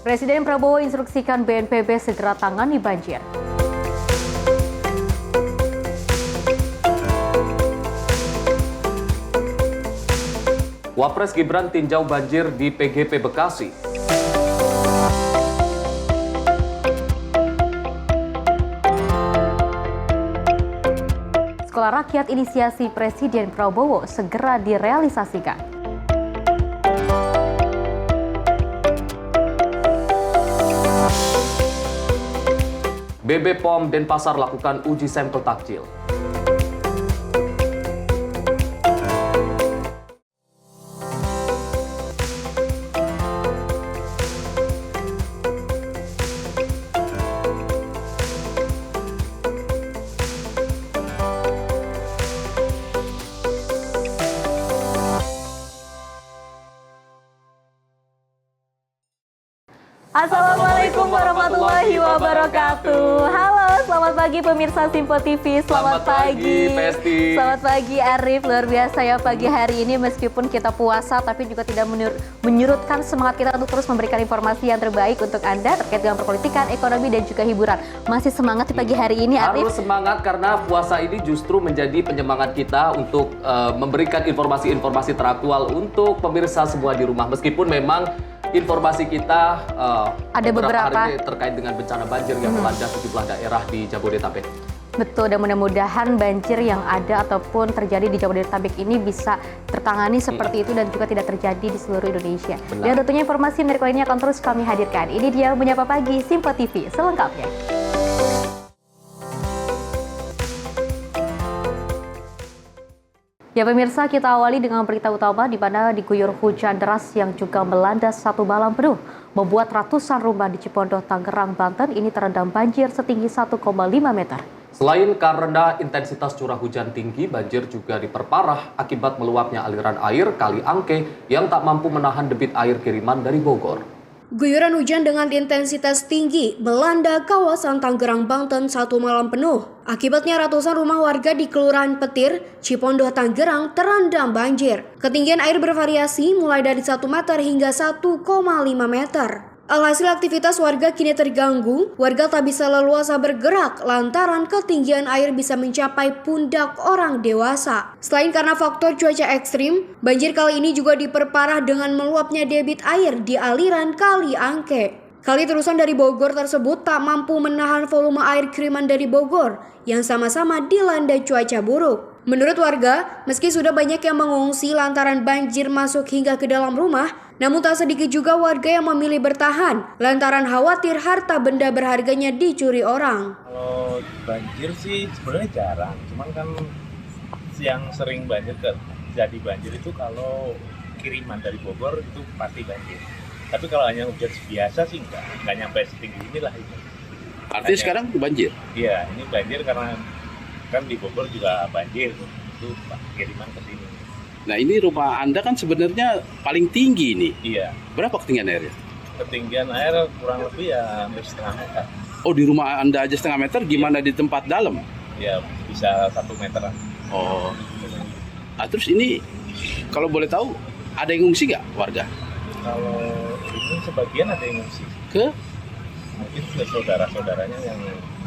Presiden Prabowo instruksikan BNPB segera tangani banjir. Wapres Gibran tinjau banjir di PGP Bekasi. Sekolah rakyat inisiasi Presiden Prabowo segera direalisasikan. BB POM Denpasar lakukan uji sampel takjil. Assalamualaikum warahmatullahi wabarakatuh. Halo, selamat pagi pemirsa Simpo TV. Selamat pagi Pesti. Selamat pagi Arif. Luar biasa ya pagi hari ini, meskipun kita puasa tapi juga tidak menyurutkan semangat kita untuk terus memberikan informasi yang terbaik untuk Anda terkait dengan perpolitikan, ekonomi dan juga hiburan. Masih semangat di pagi hari ini Arif? Harus semangat karena puasa ini justru menjadi penyemangat kita untuk memberikan informasi-informasi teraktual untuk pemirsa semua di rumah. Meskipun memang informasi kita ada beberapa hari ini terkait dengan bencana banjir yang melanda sejumlah daerah di Jabodetabek. Betul, dan mudah-mudahan banjir yang ada ataupun terjadi di Jabodetabek ini bisa tertangani seperti itu dan juga tidak terjadi di seluruh Indonesia. Benar. Dan tentunya informasi menarik lainnya akan terus kami hadirkan. Ini dia Menyapa Pagi Simpo TV selengkapnya. Ya pemirsa, kita awali dengan berita utama di mana diguyur hujan deras yang juga melanda satu malam penuh, membuat ratusan rumah di Cipondoh, Tangerang, Banten ini terendam banjir setinggi 1,5 meter. Selain karena intensitas curah hujan tinggi, banjir juga diperparah akibat meluapnya aliran air Kali Angke yang tak mampu menahan debit air kiriman dari Bogor. Guyuran hujan dengan intensitas tinggi melanda kawasan Tangerang, Banten satu malam penuh. Akibatnya ratusan rumah warga di Kelurahan Petir, Cipondoh, Tangerang terendam banjir. Ketinggian air bervariasi mulai dari 1 meter hingga 1,5 meter. Alhasil aktivitas warga kini terganggu, warga tak bisa leluasa bergerak lantaran ketinggian air bisa mencapai pundak orang dewasa. Selain karena faktor cuaca ekstrim, banjir kali ini juga diperparah dengan meluapnya debit air di aliran Kali Angke. Kali terusan dari Bogor tersebut tak mampu menahan volume air kiriman dari Bogor yang sama-sama dilanda cuaca buruk. Menurut warga, meski sudah banyak yang mengungsi lantaran banjir masuk hingga ke dalam rumah, namun tak sedikit juga warga yang memilih bertahan lantaran khawatir harta benda berharganya dicuri orang. Kalau banjir sih sebenarnya jarang, cuman kan yang sering jadi banjir itu kalau kiriman dari Bogor itu pasti banjir. Tapi kalau hanya hujan biasa sih nggak nyampe setinggi inilah itu. Artinya sekarang banjir? Iya, ini banjir karena kan di Bogor juga banjir, itu kiriman ke sini. Nah ini rumah Anda kan sebenarnya paling tinggi nih. Iya. Berapa ketinggian airnya? Ketinggian air kurang lebih ya hampir setengah meter. Oh di rumah Anda aja setengah meter, gimana di tempat dalam? Ya bisa 1 meteran. Oh. Nah, terus ini kalau boleh tahu ada yang ngungsi nggak warga? Kalau ini sebagian ada yang ngungsi. Ke? Mungkin ke saudara-saudaranya yang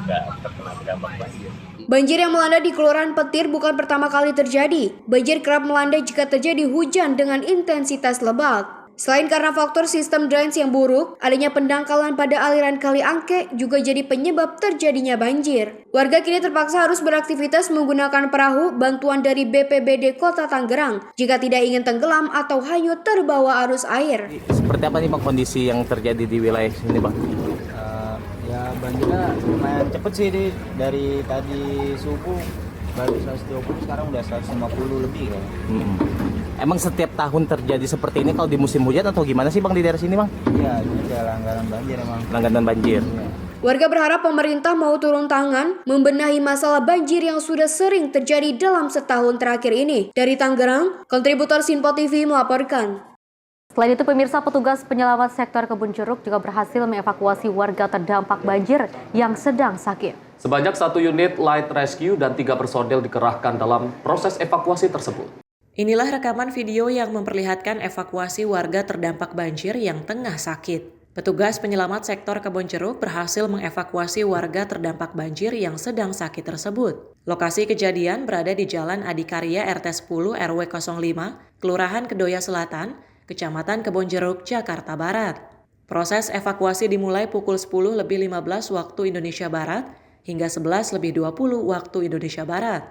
nggak terkena dampak banjir. Banjir yang melanda di Kelurahan Petir bukan pertama kali terjadi. Banjir kerap melanda jika terjadi hujan dengan intensitas lebat. Selain karena faktor sistem drainase yang buruk, adanya pendangkalan pada aliran Kali Angke juga jadi penyebab terjadinya banjir. Warga kini terpaksa harus beraktivitas menggunakan perahu bantuan dari BPBD Kota Tangerang jika tidak ingin tenggelam atau hanyut terbawa arus air. Seperti apa nih Bang kondisi yang terjadi di wilayah sini Bang? Ya banjirnya lumayan cepet sih dari tadi subuh baru 120 sekarang udah 150 lebih kan. Emang setiap tahun terjadi seperti ini kalau di musim hujan atau gimana sih Bang di daerah sini Bang? Iya ini kayak langganan banjir emang. Langganan banjir. Ya. Warga berharap pemerintah mau turun tangan membenahi masalah banjir yang sudah sering terjadi dalam setahun terakhir ini. Dari Tangerang, kontributor Simpo TV melaporkan. Selain itu, pemirsa, petugas penyelamat sektor Kebun Jeruk juga berhasil mengevakuasi warga terdampak banjir yang sedang sakit. Sebanyak 1 unit light rescue dan 3 personel dikerahkan dalam proses evakuasi tersebut. Inilah rekaman video yang memperlihatkan evakuasi warga terdampak banjir yang tengah sakit. Petugas penyelamat sektor Kebonjeruk berhasil mengevakuasi warga terdampak banjir yang sedang sakit tersebut. Lokasi kejadian berada di Jalan Adikarya RT 10 RW 05, Kelurahan Kedoya Selatan, Kecamatan Kebonjeruk, Jakarta Barat. Proses evakuasi dimulai pukul 10:15 waktu Indonesia Barat hingga 11:20 waktu Indonesia Barat.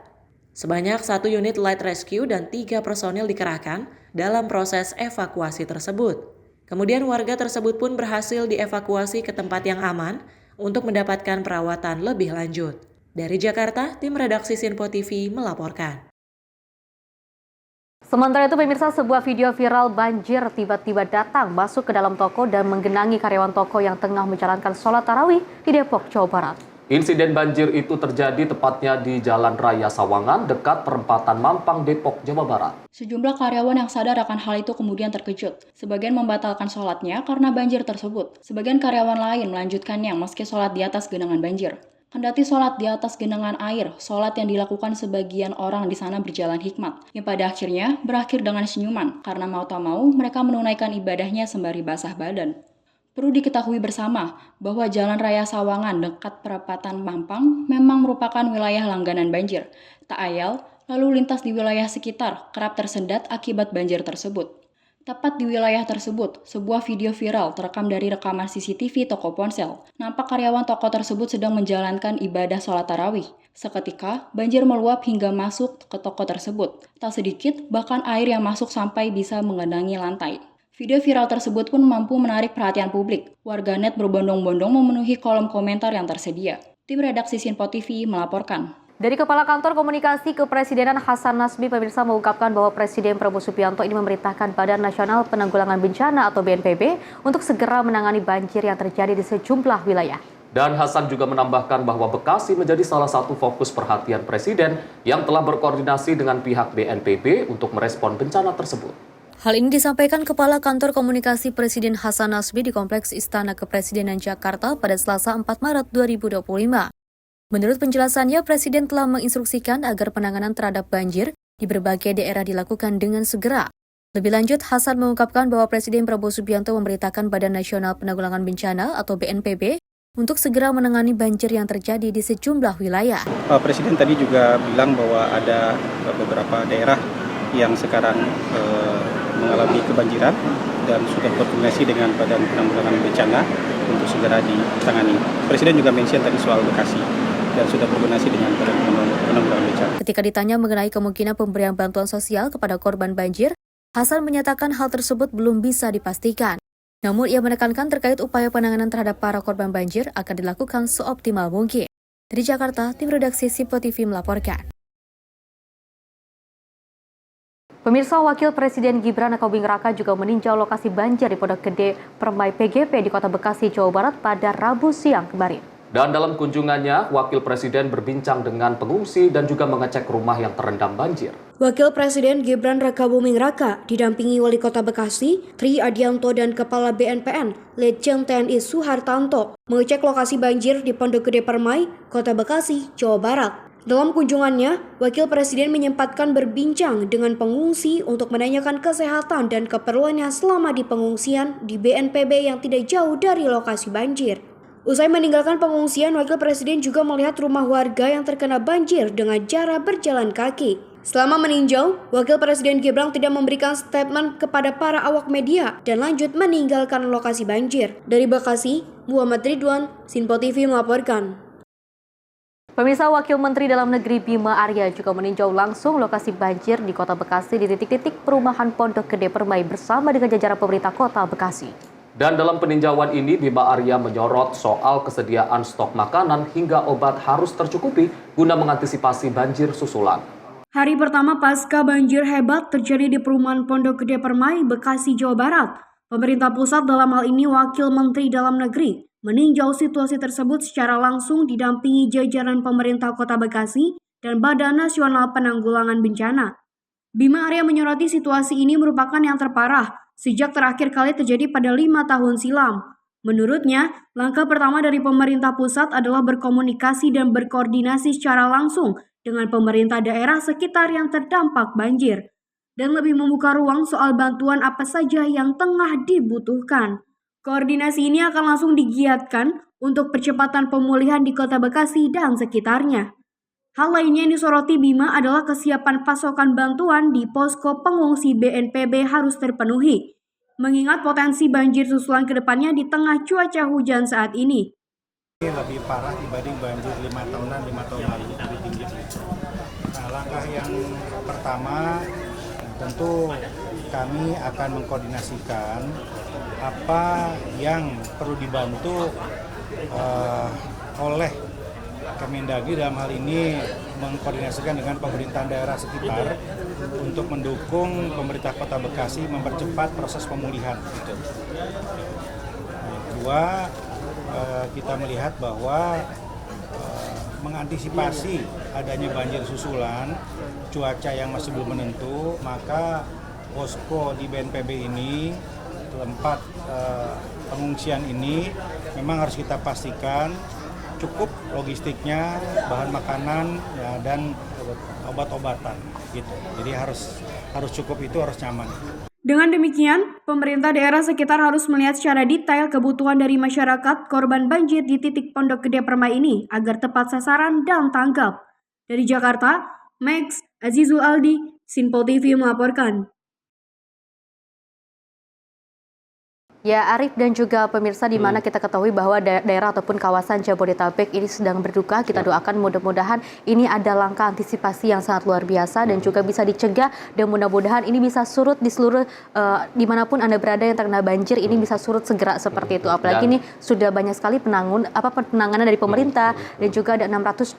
Sebanyak 1 unit light rescue dan 3 personil dikerahkan dalam proses evakuasi tersebut. Kemudian warga tersebut pun berhasil dievakuasi ke tempat yang aman untuk mendapatkan perawatan lebih lanjut. Dari Jakarta, tim redaksi Sinpo TV melaporkan. Sementara itu pemirsa, sebuah video viral banjir tiba-tiba datang masuk ke dalam toko dan menggenangi karyawan toko yang tengah menjalankan sholat tarawih di Depok, Jawa Barat. Insiden banjir itu terjadi tepatnya di Jalan Raya Sawangan dekat perempatan Mampang, Depok, Jawa Barat. Sejumlah karyawan yang sadar akan hal itu kemudian terkejut. Sebagian membatalkan sholatnya karena banjir tersebut. Sebagian karyawan lain melanjutkannya meski sholat di atas genangan banjir. Kendati sholat di atas genangan air, sholat yang dilakukan sebagian orang di sana berjalan hikmat, yang pada akhirnya berakhir dengan senyuman, karena mau tak mau mereka menunaikan ibadahnya sembari basah badan. Perlu diketahui bersama bahwa Jalan Raya Sawangan dekat perempatan Mampang memang merupakan wilayah langganan banjir. Tak ayal, lalu lintas di wilayah sekitar kerap tersendat akibat banjir tersebut. Tepat di wilayah tersebut, sebuah video viral terekam dari rekaman CCTV toko ponsel. Nampak karyawan toko tersebut sedang menjalankan ibadah sholat tarawih. Seketika, banjir meluap hingga masuk ke toko tersebut. Tak sedikit, bahkan air yang masuk sampai bisa mengenangi lantai. Video viral tersebut pun mampu menarik perhatian publik. Warganet berbondong-bondong memenuhi kolom komentar yang tersedia. Tim redaksi Sinpo TV melaporkan. Dari Kepala Kantor Komunikasi Kepresidenan Hasan Nasbi, pemirsa mengungkapkan bahwa Presiden Prabowo Subianto ini memerintahkan Badan Nasional Penanggulangan Bencana atau BNPB untuk segera menangani banjir yang terjadi di sejumlah wilayah. Dan Hasan juga menambahkan bahwa Bekasi menjadi salah satu fokus perhatian Presiden yang telah berkoordinasi dengan pihak BNPB untuk merespon bencana tersebut. Hal ini disampaikan Kepala Kantor Komunikasi Presiden Hasan Nasbi di Kompleks Istana Kepresidenan Jakarta pada Selasa 4 Maret 2025. Menurut penjelasannya, Presiden telah menginstruksikan agar penanganan terhadap banjir di berbagai daerah dilakukan dengan segera. Lebih lanjut, Hasan mengungkapkan bahwa Presiden Prabowo Subianto memerintahkan Badan Nasional Penanggulangan Bencana atau BNPB untuk segera menangani banjir yang terjadi di sejumlah wilayah. Presiden tadi juga bilang bahwa ada beberapa daerah yang sekarang mengalami kebanjiran dan sudah berkoordinasi dengan Badan Penanggulangan Bencana untuk segera ditangani. Presiden juga mention tadi soal Bekasi dan sudah berkoordinasi dengan Badan Penanggulangan Bencana. Ketika ditanya mengenai kemungkinan pemberian bantuan sosial kepada korban banjir, Hasan menyatakan hal tersebut belum bisa dipastikan. Namun ia menekankan terkait upaya penanganan terhadap para korban banjir akan dilakukan seoptimal mungkin. Dari Jakarta, tim redaksi Sinpo TV melaporkan. Pemirsa, Wakil Presiden Gibran Rakabuming Raka juga meninjau lokasi banjir di Pondok Gede Permai PGP di Kota Bekasi, Jawa Barat pada Rabu siang kemarin. Dan dalam kunjungannya, Wakil Presiden berbincang dengan pengungsi dan juga mengecek rumah yang terendam banjir. Wakil Presiden Gibran Rakabuming Raka didampingi Wali Kota Bekasi, Tri Adianto dan Kepala BNPN, Letjen TNI Suhartanto, mengecek lokasi banjir di Pondok Gede Permai, Kota Bekasi, Jawa Barat. Dalam kunjungannya, Wakil Presiden menyempatkan berbincang dengan pengungsi untuk menanyakan kesehatan dan keperluannya selama di pengungsian di BNPB yang tidak jauh dari lokasi banjir. Usai meninggalkan pengungsian, Wakil Presiden juga melihat rumah warga yang terkena banjir dengan cara berjalan kaki. Selama meninjau, Wakil Presiden Gibran tidak memberikan statement kepada para awak media dan lanjut meninggalkan lokasi banjir. Dari Bekasi, Muhammad Ridwan, Sinpo TV melaporkan. Pemirsa, Wakil Menteri Dalam Negeri Bima Arya juga meninjau langsung lokasi banjir di Kota Bekasi di titik-titik perumahan Pondok Gede Permai bersama dengan jajaran pemerintah Kota Bekasi. Dan dalam peninjauan ini, Bima Arya menyorot soal kesediaan stok makanan hingga obat harus tercukupi guna mengantisipasi banjir susulan. Hari pertama pasca banjir hebat terjadi di perumahan Pondok Gede Permai, Bekasi, Jawa Barat. Pemerintah pusat, dalam hal ini Wakil Menteri Dalam Negeri, meninjau situasi tersebut secara langsung didampingi jajaran pemerintah Kota Bekasi dan Badan Nasional Penanggulangan Bencana. Bima Arya menyoroti situasi ini merupakan yang terparah sejak terakhir kali terjadi pada 5 tahun silam. Menurutnya, langkah pertama dari pemerintah pusat adalah berkomunikasi dan berkoordinasi secara langsung dengan pemerintah daerah sekitar yang terdampak banjir, dan lebih membuka ruang soal bantuan apa saja yang tengah dibutuhkan. Koordinasi ini akan langsung digiatkan untuk percepatan pemulihan di Kota Bekasi dan sekitarnya. Hal lainnya yang disoroti Bima adalah kesiapan pasokan bantuan di posko pengungsi BNPB harus terpenuhi, mengingat potensi banjir susulan ke depannya di tengah cuaca hujan saat ini. Lebih parah dibanding banjir 5 tahun lalu, lebih tinggi. Nah, langkah yang pertama tentu kami akan mengkoordinasikan apa yang perlu dibantu oleh Kemendagri, dalam hal ini mengkoordinasikan dengan pemerintahan daerah sekitar untuk mendukung pemerintah Kota Bekasi mempercepat proses pemulihan. Yang kedua, kita melihat bahwa mengantisipasi adanya banjir susulan, cuaca yang masih belum menentu, maka posko di BNPB ini, tempat pengungsian ini memang harus kita pastikan cukup logistiknya, bahan makanan ya, dan obat-obatan gitu. Jadi harus cukup, itu harus nyaman. Dengan demikian, pemerintah daerah sekitar harus melihat secara detail kebutuhan dari masyarakat korban banjir di titik Pondok Gede Permai ini agar tepat sasaran dan tanggap. Dari Jakarta, Max Azizul Aldi, Sinpo TV melaporkan. Ya, Arif dan juga pemirsa, di mana kita ketahui bahwa daerah ataupun kawasan Jabodetabek ini sedang berduka. Kita doakan mudah-mudahan ini ada langkah antisipasi yang sangat luar biasa dan juga bisa dicegah, dan mudah-mudahan ini bisa surut di seluruh dimanapun Anda berada yang terkena banjir, ini bisa surut segera seperti itu. Apalagi ini sudah banyak sekali penanganan dari pemerintah dan juga ada 625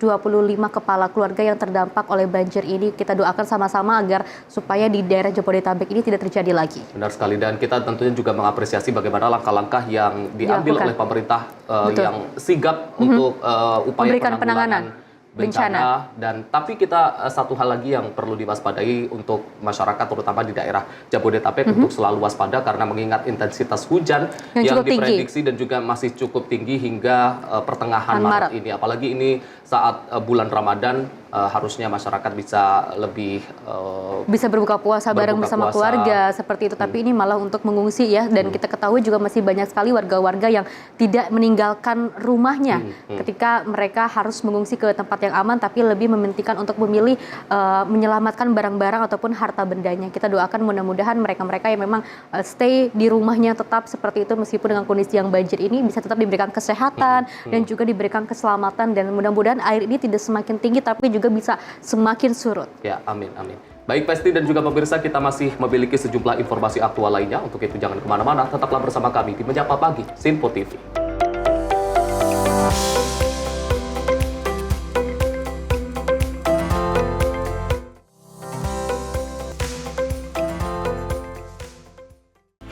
kepala keluarga yang terdampak oleh banjir ini. Kita doakan sama-sama agar supaya di daerah Jabodetabek ini tidak terjadi lagi. Benar sekali, dan kita tentunya juga mengapresiasi bagaimana langkah-langkah yang diambil oleh pemerintah yang sigap untuk upaya penanggulangan bencana. Dan tapi kita satu hal lagi yang perlu diwaspadai untuk masyarakat terutama di daerah Jabodetabek untuk selalu waspada, karena mengingat intensitas hujan yang diprediksi dan juga masih cukup tinggi hingga pertengahan Maret ini. Apalagi ini saat bulan Ramadan, harusnya masyarakat bisa lebih bisa berbuka puasa bareng bersama keluarga seperti itu, tapi ini malah untuk mengungsi ya. Dan kita ketahui juga masih banyak sekali warga-warga yang tidak meninggalkan rumahnya ketika mereka harus mengungsi ke tempat yang aman, tapi lebih mementingkan untuk memilih menyelamatkan barang-barang ataupun harta bendanya. Kita doakan mudah-mudahan mereka-mereka yang memang stay di rumahnya tetap seperti itu meskipun dengan kondisi yang banjir ini bisa tetap diberikan kesehatan dan juga diberikan keselamatan, dan mudah-mudahan air ini tidak semakin tinggi tapi juga bisa semakin surut. Ya, amin, amin. Baik Pesti dan juga pemirsa, kita masih memiliki sejumlah informasi aktual lainnya. Untuk itu jangan kemana-mana, tetaplah bersama kami di Menyapa Pagi, Sinpo TV.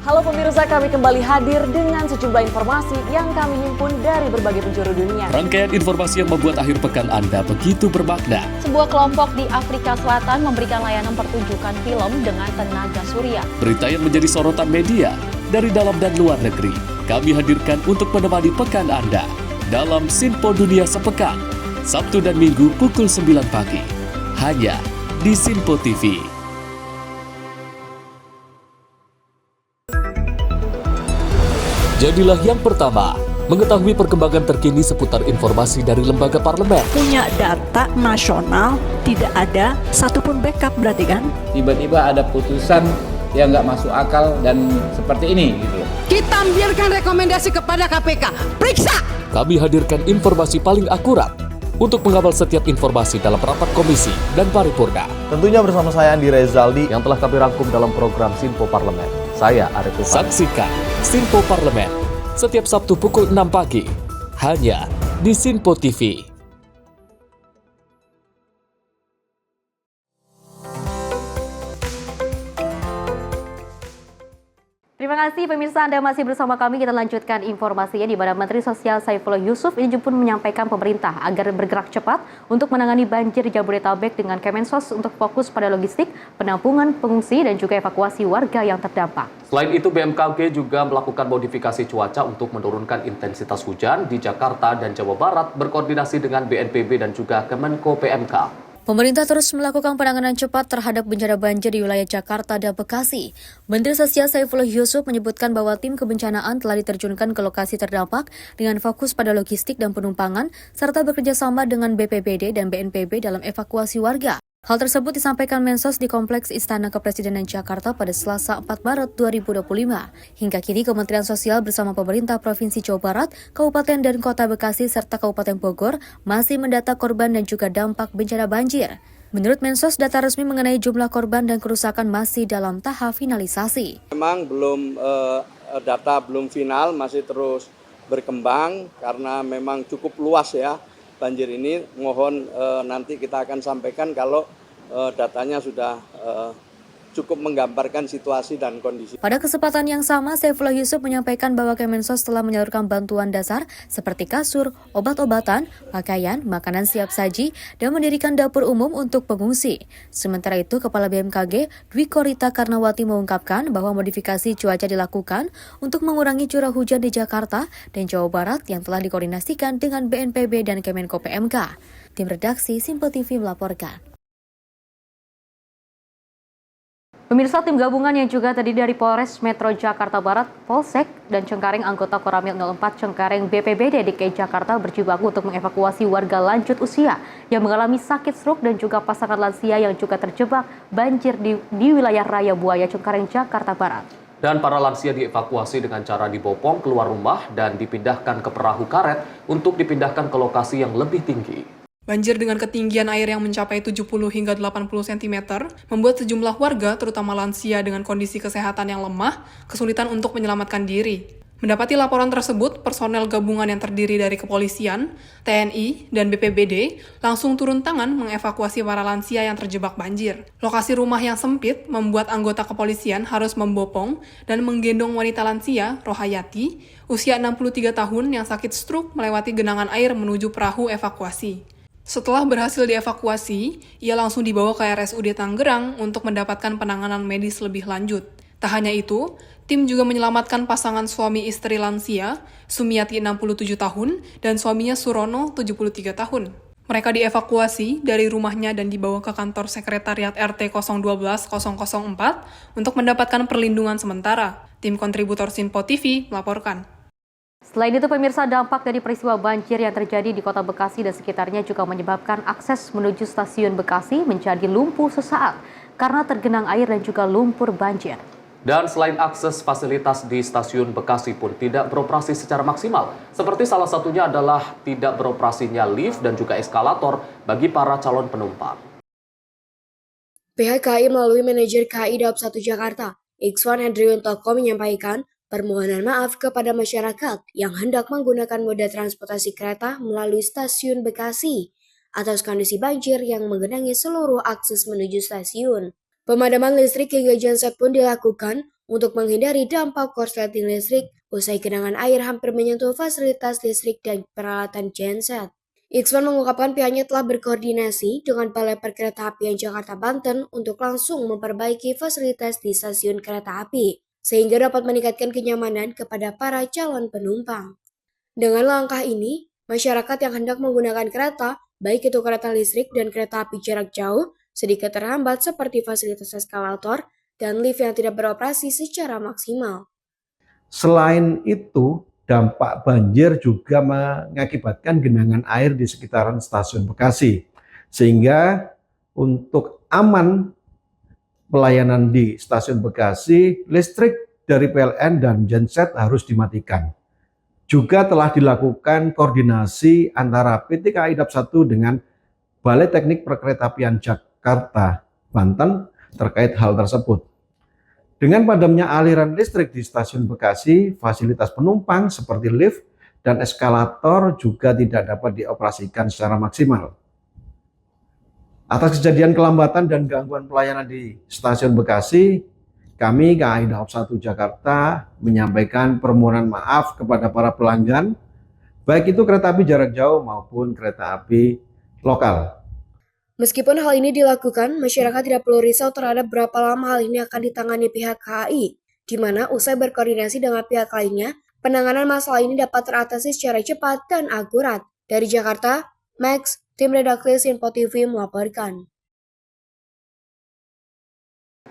Halo pemirsa, kami kembali hadir dengan sejumlah informasi yang kami himpun dari berbagai penjuru dunia. Rangkaian informasi yang membuat akhir pekan Anda begitu bermakna. Sebuah kelompok di Afrika Selatan memberikan layanan pertunjukan film dengan tenaga surya. Berita yang menjadi sorotan media dari dalam dan luar negeri, kami hadirkan untuk menemani pekan Anda dalam Sinpo Dunia Sepekan, Sabtu dan Minggu pukul 9 pagi, hanya di Sinpo TV. Jadilah yang pertama mengetahui perkembangan terkini seputar informasi dari lembaga parlemen. Punya data nasional, tidak ada satupun backup berarti kan? Tiba-tiba ada putusan yang nggak masuk akal dan seperti ini gitu. Kita biarkan rekomendasi kepada KPK, periksa! Kami hadirkan informasi paling akurat untuk mengawal setiap informasi dalam rapat komisi dan paripurna. Tentunya bersama saya Andi Rezaldi yang telah kami rangkum dalam program Sinpo Parlemen. Saya Arif Rifani. Saksikan Sinpo Parlemen setiap Sabtu pukul 6 pagi hanya di Sinpo TV. Terima kasih pemirsa, Anda masih bersama kami. Kita lanjutkan informasinya di mana Menteri Sosial Saifullah Yusuf ini pun menyampaikan pemerintah agar bergerak cepat untuk menangani banjir Jabodetabek dengan Kemensos untuk fokus pada logistik, penampungan pengungsi dan juga evakuasi warga yang terdampak. Selain itu, BMKG juga melakukan modifikasi cuaca untuk menurunkan intensitas hujan di Jakarta dan Jawa Barat berkoordinasi dengan BNPB dan juga Kemenko PMK. Pemerintah terus melakukan penanganan cepat terhadap bencana banjir di wilayah Jakarta dan Bekasi. Menteri Sosial Saifullah Yusuf menyebutkan bahwa tim kebencanaan telah diterjunkan ke lokasi terdampak dengan fokus pada logistik dan penumpangan, serta bekerja sama dengan BPBD dan BNPB dalam evakuasi warga. Hal tersebut disampaikan Mensos di Kompleks Istana Kepresidenan Jakarta pada Selasa 4 Maret 2025. Hingga kini Kementerian Sosial bersama pemerintah Provinsi Jawa Barat, Kabupaten dan Kota Bekasi serta Kabupaten Bogor masih mendata korban dan juga dampak bencana banjir. Menurut Mensos, data resmi mengenai jumlah korban dan kerusakan masih dalam tahap finalisasi. Memang data belum final, masih terus berkembang karena memang cukup luas ya. Banjir ini, mohon nanti kita akan sampaikan kalau datanya sudah cukup menggambarkan situasi dan kondisi. Pada kesempatan yang sama, Saifullah Yusuf menyampaikan bahwa Kemensos telah menyalurkan bantuan dasar seperti kasur, obat-obatan, pakaian, makanan siap saji, dan mendirikan dapur umum untuk pengungsi. Sementara itu, Kepala BMKG Dwi Korita Karnawati mengungkapkan bahwa modifikasi cuaca dilakukan untuk mengurangi curah hujan di Jakarta dan Jawa Barat yang telah dikoordinasikan dengan BNPB dan Kemenko PMK. Tim redaksi Simpo TV melaporkan. Pemirsa, tim gabungan yang juga terdiri dari Polres Metro Jakarta Barat, Polsek, dan Cengkareng anggota Koramil 04 Cengkareng BPBD DKI Jakarta berjibaku untuk mengevakuasi warga lanjut usia yang mengalami sakit stroke dan juga pasangan lansia yang juga terjebak banjir di wilayah Raya Buaya Cengkareng Jakarta Barat. Dan para lansia dievakuasi dengan cara dibopong keluar rumah dan dipindahkan ke perahu karet untuk dipindahkan ke lokasi yang lebih tinggi. Banjir dengan ketinggian air yang mencapai 70 hingga 80 cm membuat sejumlah warga, terutama lansia dengan kondisi kesehatan yang lemah, kesulitan untuk menyelamatkan diri. Mendapati laporan tersebut, personel gabungan yang terdiri dari kepolisian, TNI, dan BPBD langsung turun tangan mengevakuasi para lansia yang terjebak banjir. Lokasi rumah yang sempit membuat anggota kepolisian harus membopong dan menggendong wanita lansia, Rohayati, usia 63 tahun yang sakit stroke melewati genangan air menuju perahu evakuasi. Setelah berhasil dievakuasi, ia langsung dibawa ke RSUD Tangerang untuk mendapatkan penanganan medis lebih lanjut. Tak hanya itu, tim juga menyelamatkan pasangan suami istri lansia, Sumiati 67 tahun, dan suaminya Surono 73 tahun. Mereka dievakuasi dari rumahnya dan dibawa ke kantor sekretariat RT 012-004 untuk mendapatkan perlindungan sementara. Tim kontributor Simpo TV melaporkan. Selain itu, pemirsa, dampak dari peristiwa banjir yang terjadi di Kota Bekasi dan sekitarnya juga menyebabkan akses menuju stasiun Bekasi menjadi lumpuh sesaat karena tergenang air dan juga lumpur banjir. Dan selain akses, fasilitas di stasiun Bekasi pun tidak beroperasi secara maksimal. Seperti salah satunya adalah tidak beroperasinya lift dan juga eskalator bagi para calon penumpang. Pihak KAI melalui manajer KAI Daob 1 Jakarta, Ikswan Hendriuntoko menyampaikan permohonan maaf kepada masyarakat yang hendak menggunakan moda transportasi kereta melalui stasiun Bekasi atas kondisi banjir yang menggenangi seluruh akses menuju stasiun. Pemadaman listrik hingga genset pun dilakukan untuk menghindari dampak korsleting listrik usai genangan air hampir menyentuh fasilitas listrik dan peralatan genset. Ikswan mengungkapkan pihaknya telah berkoordinasi dengan Balai Perkeretaapian Jakarta Banten untuk langsung memperbaiki fasilitas di stasiun kereta api, sehingga dapat meningkatkan kenyamanan kepada para calon penumpang. Dengan langkah ini, masyarakat yang hendak menggunakan kereta, baik itu kereta listrik dan kereta api jarak jauh, sedikit terhambat seperti fasilitas eskalator dan lift yang tidak beroperasi secara maksimal. Selain itu, dampak banjir juga mengakibatkan genangan air di sekitaran stasiun Bekasi, sehingga untuk aman pelayanan di stasiun Bekasi, listrik dari PLN dan genset harus dimatikan. Juga telah dilakukan koordinasi antara PT KAI Daob 1 dengan Balai Teknik Perkeretaapian Jakarta Banten terkait hal tersebut. Dengan padamnya aliran listrik di stasiun Bekasi, fasilitas penumpang seperti lift dan eskalator juga tidak dapat dioperasikan secara maksimal. Atas kejadian kelambatan dan gangguan pelayanan di stasiun Bekasi, kami KAI Daob 1 Jakarta menyampaikan permohonan maaf kepada para pelanggan, baik itu kereta api jarak jauh maupun kereta api lokal. Meskipun hal ini dilakukan, masyarakat tidak perlu risau terhadap berapa lama hal ini akan ditangani pihak KAI, di mana usai berkoordinasi dengan pihak lainnya, penanganan masalah ini dapat teratasi secara cepat dan akurat. Dari Jakarta, Max, tim redaksi Sinpo TV melaporkan.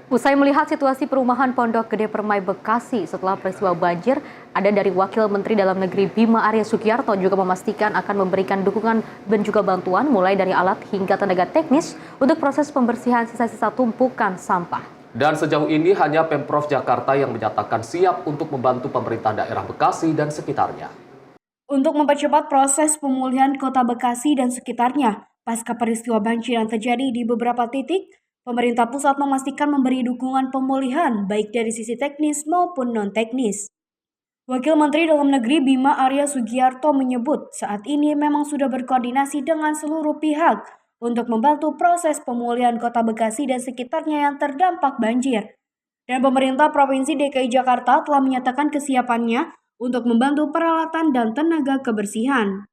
Usai melihat situasi perumahan Pondok Gede Permai Bekasi setelah peristiwa banjir, ada dari Wakil Menteri Dalam Negeri Bima Arya Sugiarto juga memastikan akan memberikan dukungan dan juga bantuan mulai dari alat hingga tenaga teknis untuk proses pembersihan sisa-sisa tumpukan sampah. Dan sejauh ini hanya Pemprov Jakarta yang menyatakan siap untuk membantu pemerintah daerah Bekasi dan sekitarnya. Untuk mempercepat proses pemulihan kota Bekasi dan sekitarnya, pasca peristiwa banjir yang terjadi di beberapa titik, pemerintah pusat memastikan memberi dukungan pemulihan baik dari sisi teknis maupun non-teknis. Wakil Menteri Dalam Negeri Bima Arya Sugiarto menyebut saat ini memang sudah berkoordinasi dengan seluruh pihak untuk membantu proses pemulihan kota Bekasi dan sekitarnya yang terdampak banjir. Dan pemerintah Provinsi DKI Jakarta telah menyatakan kesiapannya untuk membantu peralatan dan tenaga kebersihan.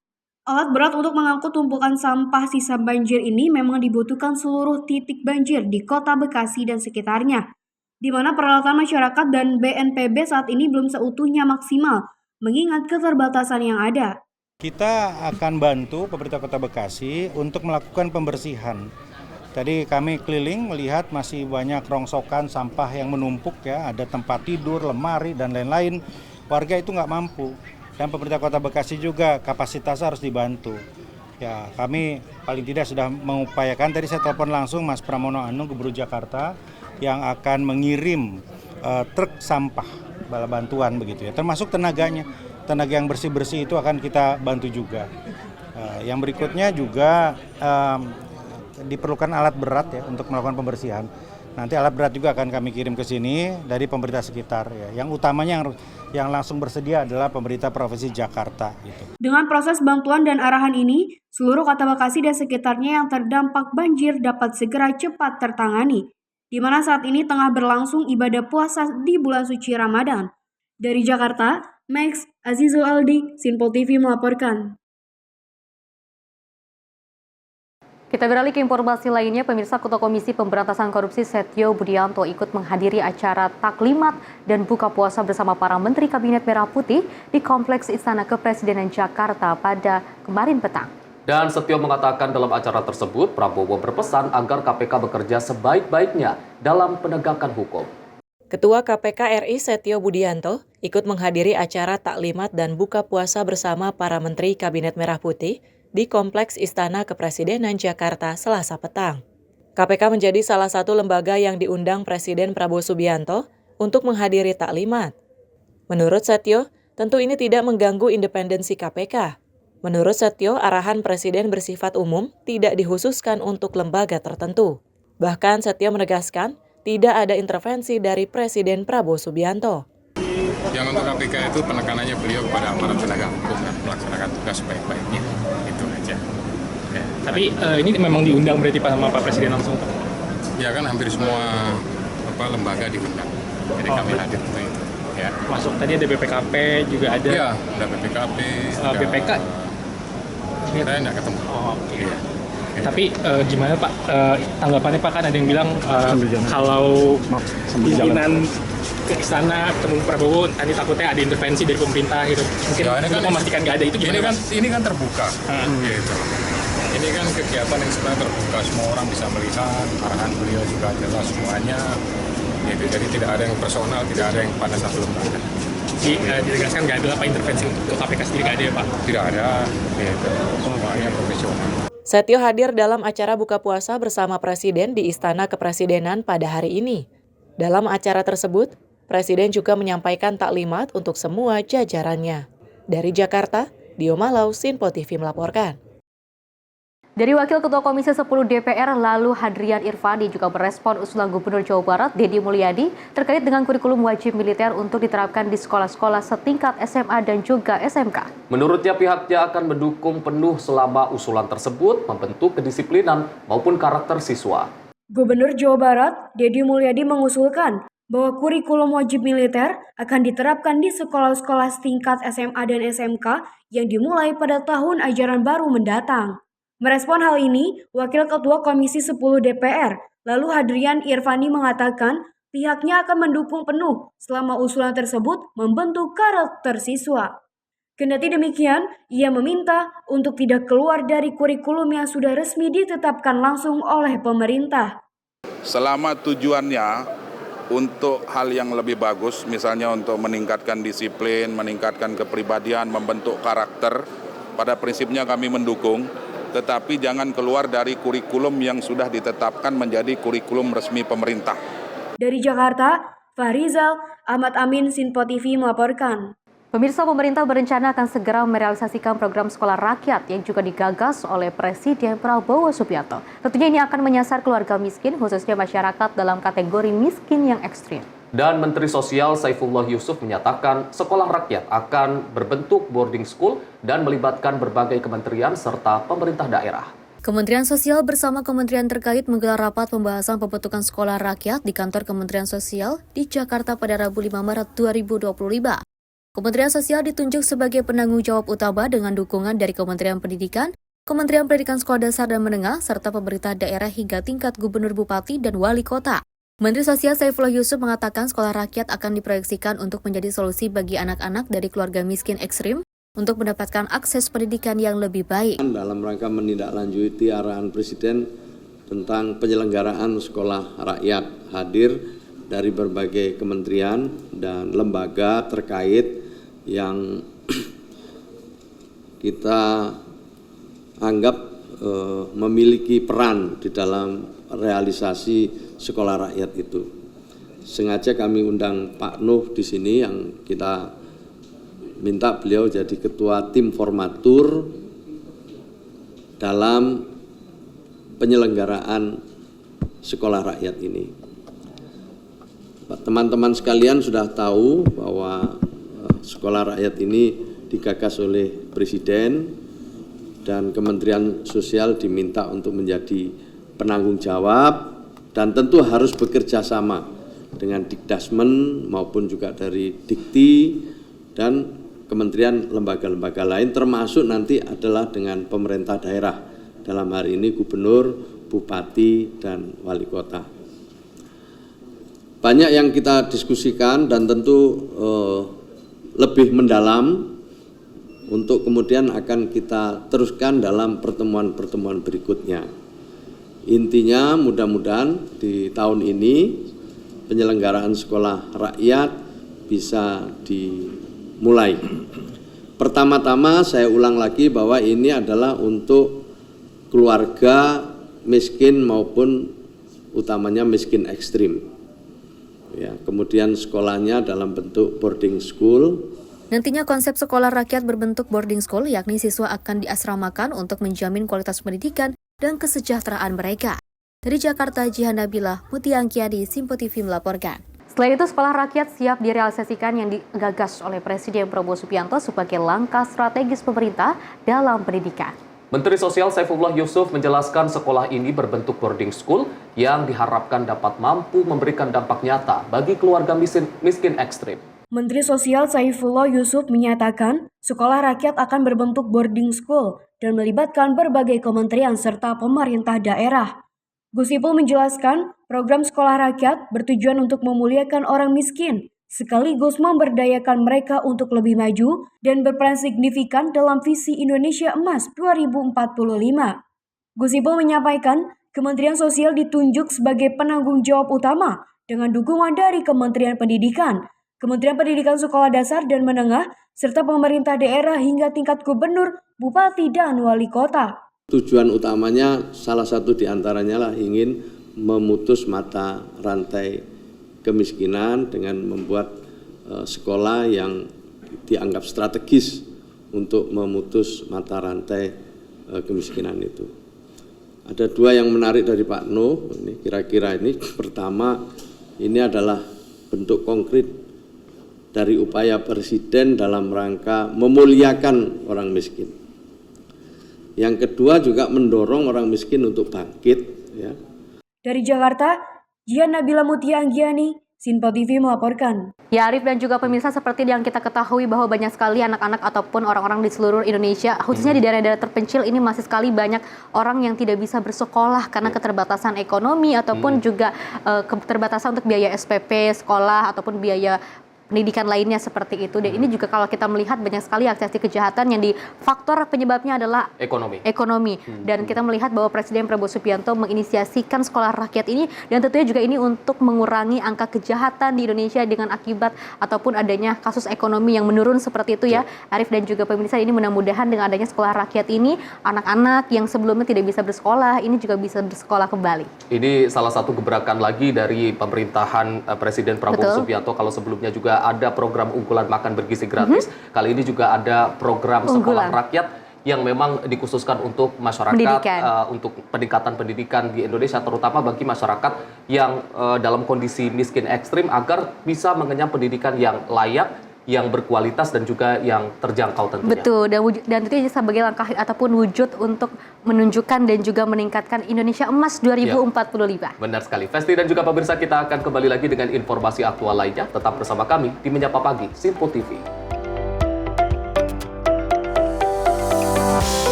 Alat berat untuk mengangkut tumpukan sampah sisa banjir ini memang dibutuhkan seluruh titik banjir di kota Bekasi dan sekitarnya, di mana peralatan masyarakat dan BNPB saat ini belum seutuhnya maksimal, mengingat keterbatasan yang ada. Kita akan bantu pemerintah Kota Bekasi untuk melakukan pembersihan. Tadi kami keliling melihat masih banyak rongsokan sampah yang menumpuk ya, ada tempat tidur, lemari dan lain-lain. Warga itu nggak mampu. Dan pemerintah Kota Bekasi juga kapasitas harus dibantu. Ya, kami paling tidak sudah mengupayakan. Tadi saya telepon langsung Mas Pramono Anung, Gubernur Jakarta, yang akan mengirim truk sampah bala bantuan begitu ya. Termasuk tenaganya, tenaga yang bersih-bersih itu akan kita bantu juga. Yang berikutnya juga diperlukan alat berat ya untuk melakukan pembersihan. Nanti alat berat juga akan kami kirim ke sini dari pemerintah sekitar ya. Yang utamanya yang langsung bersedia adalah pemerintah Provinsi Jakarta gitu. Dengan proses bantuan dan arahan ini, seluruh Kota Bekasi dan sekitarnya yang terdampak banjir dapat segera cepat tertangani, di mana saat ini tengah berlangsung ibadah puasa di bulan suci Ramadan. Dari Jakarta, Max Azizul Aldi, Sinpo TV melaporkan. Kita beralih ke informasi lainnya, pemirsa. Ketua Komisi Pemberantasan Korupsi Setio Budianto ikut menghadiri acara taklimat dan buka puasa bersama para Menteri Kabinet Merah Putih di Kompleks Istana Kepresidenan Jakarta pada kemarin petang. Dan Setio mengatakan dalam acara tersebut, Prabowo berpesan agar KPK bekerja sebaik-baiknya dalam penegakan hukum. Ketua KPK RI Setio Budianto ikut menghadiri acara taklimat dan buka puasa bersama para Menteri Kabinet Merah Putih di Kompleks Istana Kepresidenan Jakarta Selasa petang. KPK menjadi salah satu lembaga yang diundang Presiden Prabowo Subianto untuk menghadiri taklimat. Menurut Setio, tentu ini tidak mengganggu independensi KPK. Menurut Setio, arahan Presiden bersifat umum, tidak dikhususkan untuk lembaga tertentu. Bahkan Setio menegaskan, tidak ada intervensi dari Presiden Prabowo Subianto. Yang untuk KPK itu penekanannya beliau kepada aparat penegak hukum dan melaksanakan tugas sebaik-baiknya. Itu aja. Ya. Tapi ini memang diundang berarti sama Pak Presiden langsung? Ya kan hampir semua lembaga diundang. Jadi kami hadir untuk itu. Ya. Masuk tadi ada BPKP juga ada? Iya, ada BPKP. BPK? Saya nggak ketemu. Oh, oke. Ya. Tapi gimana Pak, tanggapannya Pak, kan ada yang bilang kalau pimpinan ke istana ketemu Prabowo nanti takutnya ada intervensi dari pemerintah gitu. Mungkin ya, untuk memastikan nggak ada itu gimana? Ini kan terbuka. Gitu. Ini kan kegiatan yang sebenarnya terbuka, semua orang bisa melihat, arahan beliau juga jelas semuanya. Gitu. Jadi tidak ada yang personal, tidak ada yang pada satu lembaga. Ditegaskan nggak ada apa intervensi untuk KPK sendiri, nggak ada ya Pak? Tidak ada. Gitu. Semuanya profesional. Setio hadir dalam acara buka puasa bersama Presiden di Istana Kepresidenan pada hari ini. Dalam acara tersebut, Presiden juga menyampaikan taklimat untuk semua jajarannya. Dari Jakarta, Dio Malau, Sinpo TV melaporkan. Dari Wakil Ketua Komisi 10 DPR, lalu Hadrian Irfandi juga merespon usulan Gubernur Jawa Barat, Deddy Mulyadi, terkait dengan kurikulum wajib militer untuk diterapkan di sekolah-sekolah setingkat SMA dan juga SMK. Menurutnya pihaknya akan mendukung penuh selama usulan tersebut membentuk kedisiplinan maupun karakter siswa. Gubernur Jawa Barat, Deddy Mulyadi mengusulkan bahwa kurikulum wajib militer akan diterapkan di sekolah-sekolah setingkat SMA dan SMK yang dimulai pada tahun ajaran baru mendatang. Merespon hal ini, Wakil Ketua Komisi 10 DPR, lalu Hadrian Irfandi mengatakan pihaknya akan mendukung penuh selama usulan tersebut membentuk karakter siswa. Kendati demikian, ia meminta untuk tidak keluar dari kurikulum yang sudah resmi ditetapkan langsung oleh pemerintah. Selama tujuannya untuk hal yang lebih bagus, misalnya untuk meningkatkan disiplin, meningkatkan kepribadian, membentuk karakter, pada prinsipnya kami mendukung, tetapi jangan keluar dari kurikulum yang sudah ditetapkan menjadi kurikulum resmi pemerintah. Dari Jakarta, Fahrizal Ahmad Amin, Sinpo TV melaporkan. Pemirsa, pemerintah berencana akan segera merealisasikan program sekolah rakyat yang juga digagas oleh Presiden Prabowo Subianto. Tentunya ini akan menyasar keluarga miskin, khususnya masyarakat dalam kategori miskin yang ekstrim. Dan Menteri Sosial Saifullah Yusuf menyatakan sekolah rakyat akan berbentuk boarding school dan melibatkan berbagai kementerian serta pemerintah daerah. Kementerian Sosial bersama kementerian terkait menggelar rapat pembahasan pembentukan sekolah rakyat di kantor Kementerian Sosial di Jakarta pada Rabu 5 Maret 2025. Kementerian Sosial ditunjuk sebagai penanggung jawab utama dengan dukungan dari Kementerian Pendidikan, Kementerian Pendidikan Sekolah Dasar dan Menengah, serta pemerintah daerah hingga tingkat gubernur, bupati, dan wali kota. Menteri Sosial Saifullah Yusuf mengatakan sekolah rakyat akan diproyeksikan untuk menjadi solusi bagi anak-anak dari keluarga miskin ekstrim untuk mendapatkan akses pendidikan yang lebih baik. Dalam rangka menindaklanjuti arahan Presiden tentang penyelenggaraan sekolah rakyat, hadir dari berbagai kementerian dan lembaga terkait yang kita anggap memiliki peran di dalam realisasi sekolah rakyat itu. Sengaja kami undang Pak Nuh di sini yang kita minta beliau jadi ketua tim formatur dalam penyelenggaraan sekolah rakyat ini. Teman-teman sekalian sudah tahu bahwa sekolah rakyat ini digagas oleh Presiden dan Kementerian Sosial diminta untuk menjadi penanggung jawab dan tentu harus bekerja sama dengan Dikdasmen maupun juga dari Dikti dan kementerian lembaga-lembaga lain, termasuk nanti adalah dengan pemerintah daerah, dalam hari ini gubernur, bupati, dan wali kota. Banyak yang kita diskusikan dan tentu lebih mendalam untuk kemudian akan kita teruskan dalam pertemuan-pertemuan berikutnya. Intinya mudah-mudahan di tahun ini penyelenggaraan sekolah rakyat bisa dimulai. Pertama-tama saya ulang lagi bahwa ini adalah untuk keluarga miskin maupun utamanya miskin ekstrim. Ya, kemudian sekolahnya dalam bentuk boarding school. Nantinya konsep sekolah rakyat berbentuk boarding school, yakni siswa akan diasramakan untuk menjamin kualitas pendidikan dan kesejahteraan mereka. Dari Jakarta, Jihan Nabila, Mutia Angkiadi, Simpo TV melaporkan. Selain itu, sekolah rakyat siap direalisasikan yang digagas oleh Presiden Prabowo Subianto sebagai langkah strategis pemerintah dalam pendidikan. Menteri Sosial Saifullah Yusuf menjelaskan sekolah ini berbentuk boarding school yang diharapkan dapat mampu memberikan dampak nyata bagi keluarga miskin ekstrim. Menteri Sosial Saifullah Yusuf menyatakan sekolah rakyat akan berbentuk boarding school dan melibatkan berbagai kementerian serta pemerintah daerah. Gus Ipul menjelaskan program sekolah rakyat bertujuan untuk memuliakan orang miskin, sekaligus memberdayakan mereka untuk lebih maju dan berperan signifikan dalam visi Indonesia Emas 2045. Gus Ipul menyampaikan Kementerian Sosial ditunjuk sebagai penanggung jawab utama dengan dukungan dari Kementerian Pendidikan, Kementerian Pendidikan Sekolah Dasar dan Menengah, serta pemerintah daerah hingga tingkat gubernur, bupati, dan wali kota. Tujuan utamanya salah satu diantaranya lah ingin memutus mata rantai kemiskinan dengan membuat sekolah yang dianggap strategis untuk memutus mata rantai kemiskinan itu. Ada dua yang menarik dari Pak Nuh, ini kira-kira ini. Pertama, ini adalah bentuk konkret dari upaya Presiden dalam rangka memuliakan orang miskin. Yang kedua juga mendorong orang miskin untuk bangkit. Ya. Dari Jakarta, Jihan Nabila, Mutia Anggiani, Sinpo TV melaporkan. Ya, Arif dan juga pemirsa, seperti yang kita ketahui bahwa banyak sekali anak-anak ataupun orang-orang di seluruh Indonesia, khususnya di daerah-daerah terpencil ini masih sekali banyak orang yang tidak bisa bersekolah karena keterbatasan ekonomi ataupun juga keterbatasan untuk biaya SPP sekolah ataupun biaya pendidikan lainnya seperti itu. Dan ini juga kalau kita melihat banyak sekali aksi-aksi kejahatan yang faktor penyebabnya adalah ekonomi. Dan kita melihat bahwa Presiden Prabowo Subianto menginisiasikan sekolah rakyat ini, dan tentunya juga ini untuk mengurangi angka kejahatan di Indonesia dengan akibat ataupun adanya kasus ekonomi yang menurun seperti itu ya, Arif dan juga pemirsa. Ini mudah-mudahan dengan adanya sekolah rakyat ini, anak-anak yang sebelumnya tidak bisa bersekolah ini juga bisa bersekolah kembali. Ini salah satu gebrakan lagi dari pemerintahan Presiden Prabowo Subianto. Kalau sebelumnya juga ada program unggulan makan bergizi gratis, kali ini juga ada program sekolah rakyat yang memang dikhususkan untuk masyarakat, untuk peningkatan pendidikan di Indonesia, terutama bagi masyarakat yang dalam kondisi miskin ekstrim, agar bisa mengenyam pendidikan yang layak, yang berkualitas dan juga yang terjangkau tentunya. Betul, dan tentunya sebagai langkah ataupun wujud untuk menunjukkan dan juga meningkatkan Indonesia Emas 2045. Benar sekali. Festi dan juga pemirsa, kita akan kembali lagi dengan informasi aktual lainnya. Tetap bersama kami di Menyapa Pagi, Simpo TV.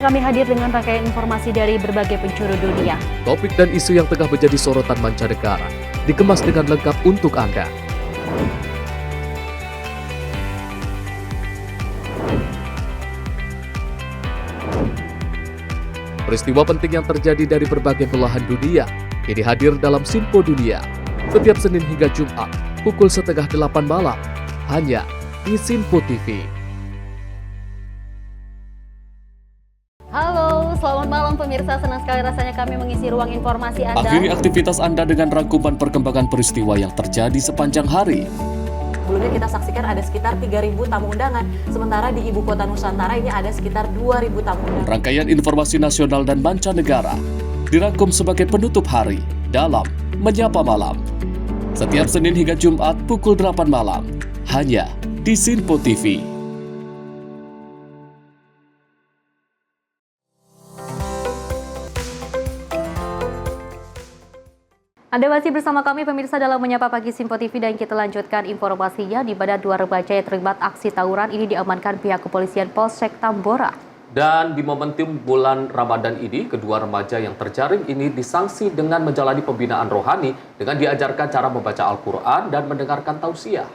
Kami hadir dengan rangkaian informasi dari berbagai penjuru dunia. Topik dan isu yang tengah menjadi sorotan mancanegara dikemas dengan lengkap untuk Anda. Peristiwa penting yang terjadi dari berbagai belahan dunia kini hadir dalam Simpo Dunia setiap Senin hingga Jumat pukul 7:30 malam hanya di Simpo TV. Halo, selamat malam pemirsa. Senang sekali rasanya kami mengisi ruang informasi Anda. Akhiri aktivitas Anda dengan rangkuman perkembangan peristiwa yang terjadi sepanjang hari. Sebelumnya kita saksikan ada sekitar 3.000 tamu undangan, sementara di Ibu Kota Nusantara ini ada sekitar 2.000 tamu undangan. Rangkaian informasi nasional dan mancanegara dirangkum sebagai penutup hari dalam Menyapa Malam. Setiap Senin hingga Jumat pukul 8 malam, hanya di Simpo TV. Anda masih bersama kami pemirsa dalam Menyapa Pagi Simpo TV, dan kita lanjutkan informasinya. Di mana 2 remaja yang terlibat aksi tawuran ini diamankan pihak kepolisian Polsek Tambora. Dan di momentum bulan Ramadan ini, kedua remaja yang terjaring ini disanksi dengan menjalani pembinaan rohani dengan diajarkan cara membaca Al-Quran dan mendengarkan tausiah.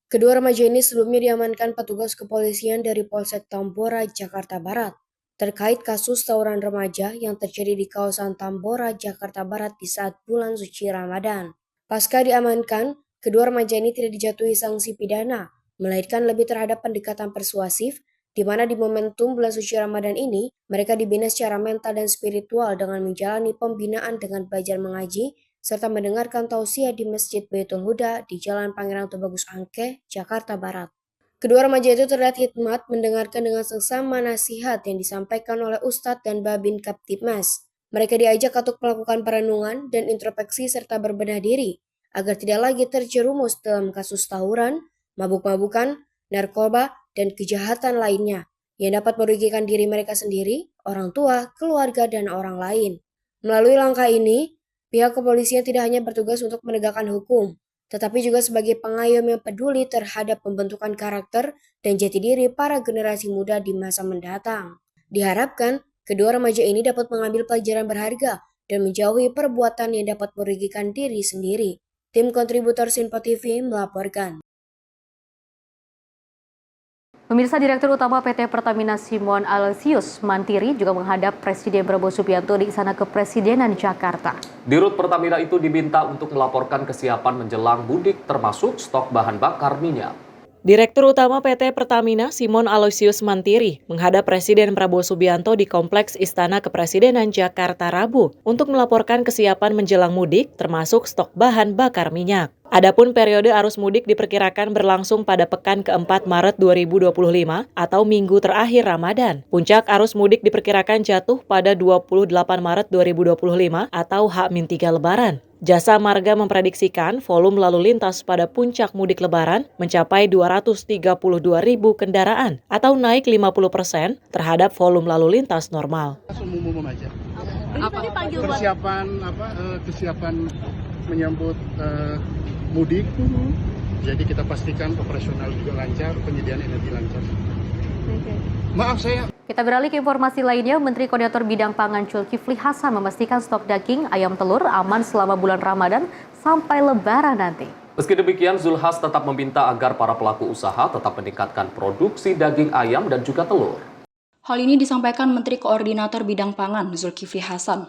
Kedua remaja ini sebelumnya diamankan petugas kepolisian dari Polsek Tambora, Jakarta Barat, terkait kasus tawuran remaja yang terjadi di kawasan Tambora, Jakarta Barat di saat bulan suci Ramadan. Pasca diamankan, kedua remaja ini tidak dijatuhi sanksi pidana, melainkan lebih terhadap pendekatan persuasif, di mana di momentum bulan suci Ramadan ini, mereka dibina secara mental dan spiritual dengan menjalani pembinaan dengan belajar mengaji, serta mendengarkan tausiah di Masjid Baitul Huda di Jalan Pangeran Tubagus Angke, Jakarta Barat. Kedua remaja itu terlihat hikmat mendengarkan dengan seksama nasihat yang disampaikan oleh Ustadz dan Babin Kaptipmas. Mereka diajak untuk melakukan perenungan dan introspeksi serta berbenah diri agar tidak lagi terjerumus dalam kasus tawuran, mabuk-mabukan, narkoba, dan kejahatan lainnya yang dapat merugikan diri mereka sendiri, orang tua, keluarga, dan orang lain. Melalui langkah ini, pihak kepolisian tidak hanya bertugas untuk menegakkan hukum, tetapi juga sebagai pengayom yang peduli terhadap pembentukan karakter dan jati diri para generasi muda di masa mendatang. Diharapkan, kedua remaja ini dapat mengambil pelajaran berharga dan menjauhi perbuatan yang dapat merugikan diri sendiri. Tim kontributor Simpo TV melaporkan. Pemirsa, Direktur Utama PT Pertamina Simon Aloysius Mantiri juga menghadap Presiden Prabowo Subianto di Istana Kepresidenan Jakarta. Dirut Pertamina itu diminta untuk melaporkan kesiapan menjelang mudik termasuk stok bahan bakar minyak. Direktur Utama PT Pertamina Simon Aloysius Mantiri menghadap Presiden Prabowo Subianto di Kompleks Istana Kepresidenan Jakarta Rabu untuk melaporkan kesiapan menjelang mudik termasuk stok bahan bakar minyak. Adapun periode arus mudik diperkirakan berlangsung pada pekan keempat Maret 2025 atau minggu terakhir Ramadan. Puncak arus mudik diperkirakan jatuh pada 28 Maret 2025 atau H-3 Lebaran. Jasa Marga memprediksikan volume lalu lintas pada puncak mudik Lebaran mencapai 232.000 kendaraan atau naik 50% terhadap volume lalu lintas normal. Umum aja. Kesiapan menyambut mudik, jadi kita pastikan operasional juga lancar, penyediaan energi lancar. Maaf saya Kita beralih ke informasi lainnya, Menteri Koordinator Bidang Pangan Zulkifli Hasan memastikan stok daging ayam telur aman selama bulan Ramadan sampai Lebaran nanti. Meski demikian, Zulhas tetap meminta agar para pelaku usaha tetap meningkatkan produksi daging ayam dan juga telur. Hal ini disampaikan Menteri Koordinator Bidang Pangan Zulkifli Hasan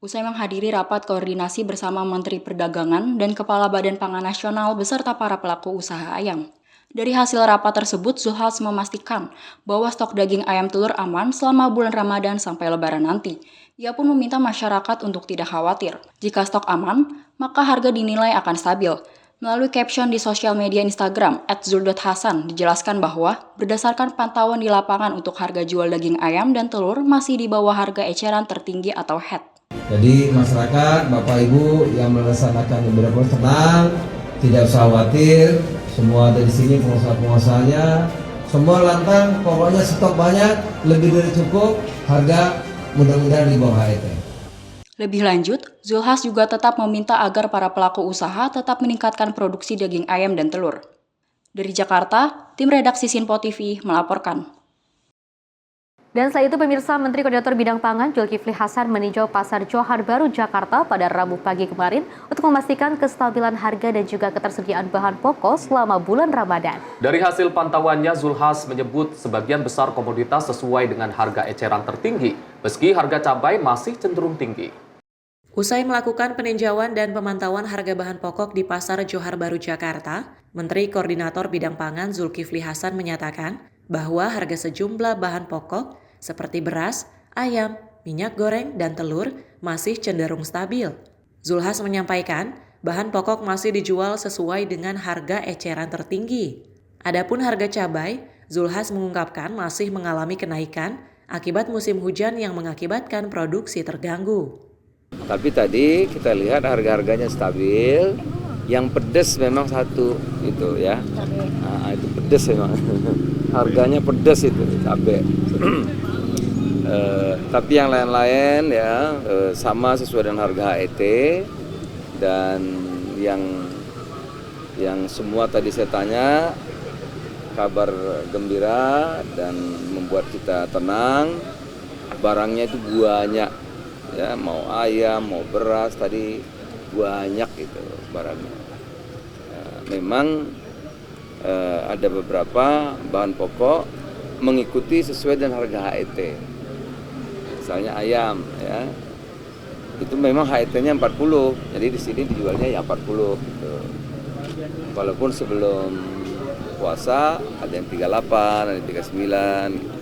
usai menghadiri rapat koordinasi bersama Menteri Perdagangan dan Kepala Badan Pangan Nasional beserta para pelaku usaha ayam. Dari hasil rapat tersebut, Zulhas memastikan bahwa stok daging ayam telur aman selama bulan Ramadan sampai Lebaran nanti. Ia pun meminta masyarakat untuk tidak khawatir. Jika stok aman, maka harga dinilai akan stabil. Melalui caption di sosial media Instagram @zul.hasan dijelaskan bahwa berdasarkan pantauan di lapangan untuk harga jual daging ayam dan telur masih di bawah harga eceran tertinggi atau HET. Jadi masyarakat, Bapak Ibu yang melaksanakan ibadah tenang, tidak usah khawatir. Semua ada di sini pengusaha-pengusahanya, semua lantang, pokoknya stok banyak, lebih dari cukup, harga mudah-mudahan di bawah HET. Lebih lanjut, Zulhas juga tetap meminta agar para pelaku usaha tetap meningkatkan produksi daging ayam dan telur. Dari Jakarta, tim redaksi Sinpo TV melaporkan. Dan selain itu, pemirsa, Menteri Koordinator Bidang Pangan Zulkifli Hasan meninjau Pasar Johar Baru Jakarta pada Rabu pagi kemarin untuk memastikan kestabilan harga dan juga ketersediaan bahan pokok selama bulan Ramadan. Dari hasil pantauannya, Zulhas menyebut sebagian besar komoditas sesuai dengan harga eceran tertinggi, meski harga cabai masih cenderung tinggi. Usai melakukan peninjauan dan pemantauan harga bahan pokok di Pasar Johar Baru Jakarta, Menteri Koordinator Bidang Pangan Zulkifli Hasan menyatakan bahwa harga sejumlah bahan pokok seperti beras, ayam, minyak goreng, dan telur masih cenderung stabil. Zulhas menyampaikan bahan pokok masih dijual sesuai dengan harga eceran tertinggi. Adapun harga cabai, Zulhas mengungkapkan masih mengalami kenaikan akibat musim hujan yang mengakibatkan produksi terganggu. Tapi tadi kita lihat harga-harganya stabil, yang pedas memang satu itu ya. Nah, itu pedas memang. Harganya pedas itu cabai. Tapi yang lain-lain ya sama sesuai dengan harga HET, dan yang semua tadi saya tanya kabar gembira dan membuat kita tenang. Barangnya itu banyak ya, mau ayam mau beras tadi banyak itu barangnya. Memang ada beberapa bahan pokok mengikuti sesuai dengan harga HET. Misalnya ayam ya, itu memang HET-nya 40, jadi di sini dijualnya ya 40 gitu. Walaupun sebelum puasa ada yang 38, ada yang 39 gitu.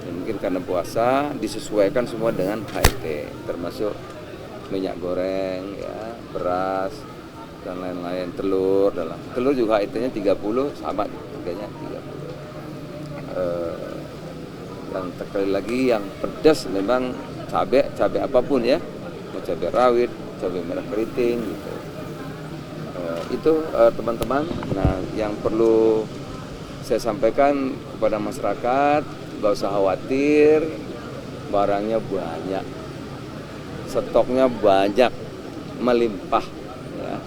Ya, mungkin karena puasa disesuaikan semua dengan HET, termasuk minyak goreng ya, beras dan lain-lain, telur juga HET-nya 30 sama harganya 30. Dan sekali lagi yang pedas memang cabai apapun ya, mau cabai rawit, cabai merah keriting gitu. Itu teman-teman. Nah, yang perlu saya sampaikan kepada masyarakat, nggak usah khawatir, barangnya banyak, stoknya banyak, melimpah ya.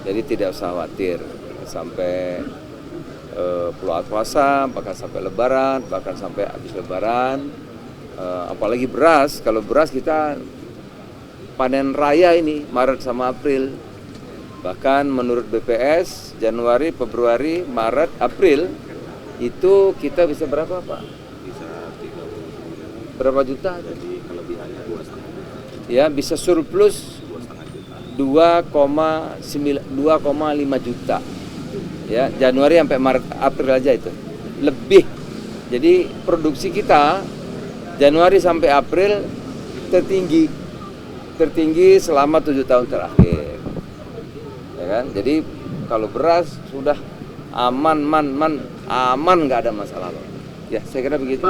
Jadi tidak usah khawatir sampai puasa, bahkan sampai Lebaran, bahkan sampai habis Lebaran. Apalagi beras, kalau beras kita panen raya ini Maret sama April. Bahkan menurut BPS Januari, Februari, Maret, April itu kita bisa berapa Pak? Bisa 30. Berapa juta? Jadi kelebihannya 2,5. Ya, bisa surplus 2,5 juta. Ya, Januari sampai Maret, April aja itu lebih. Jadi produksi kita Januari sampai April tertinggi selama 7 tahun terakhir, ya kan? Jadi kalau beras sudah aman, nggak ada masalah. Ya, saya kira begitu.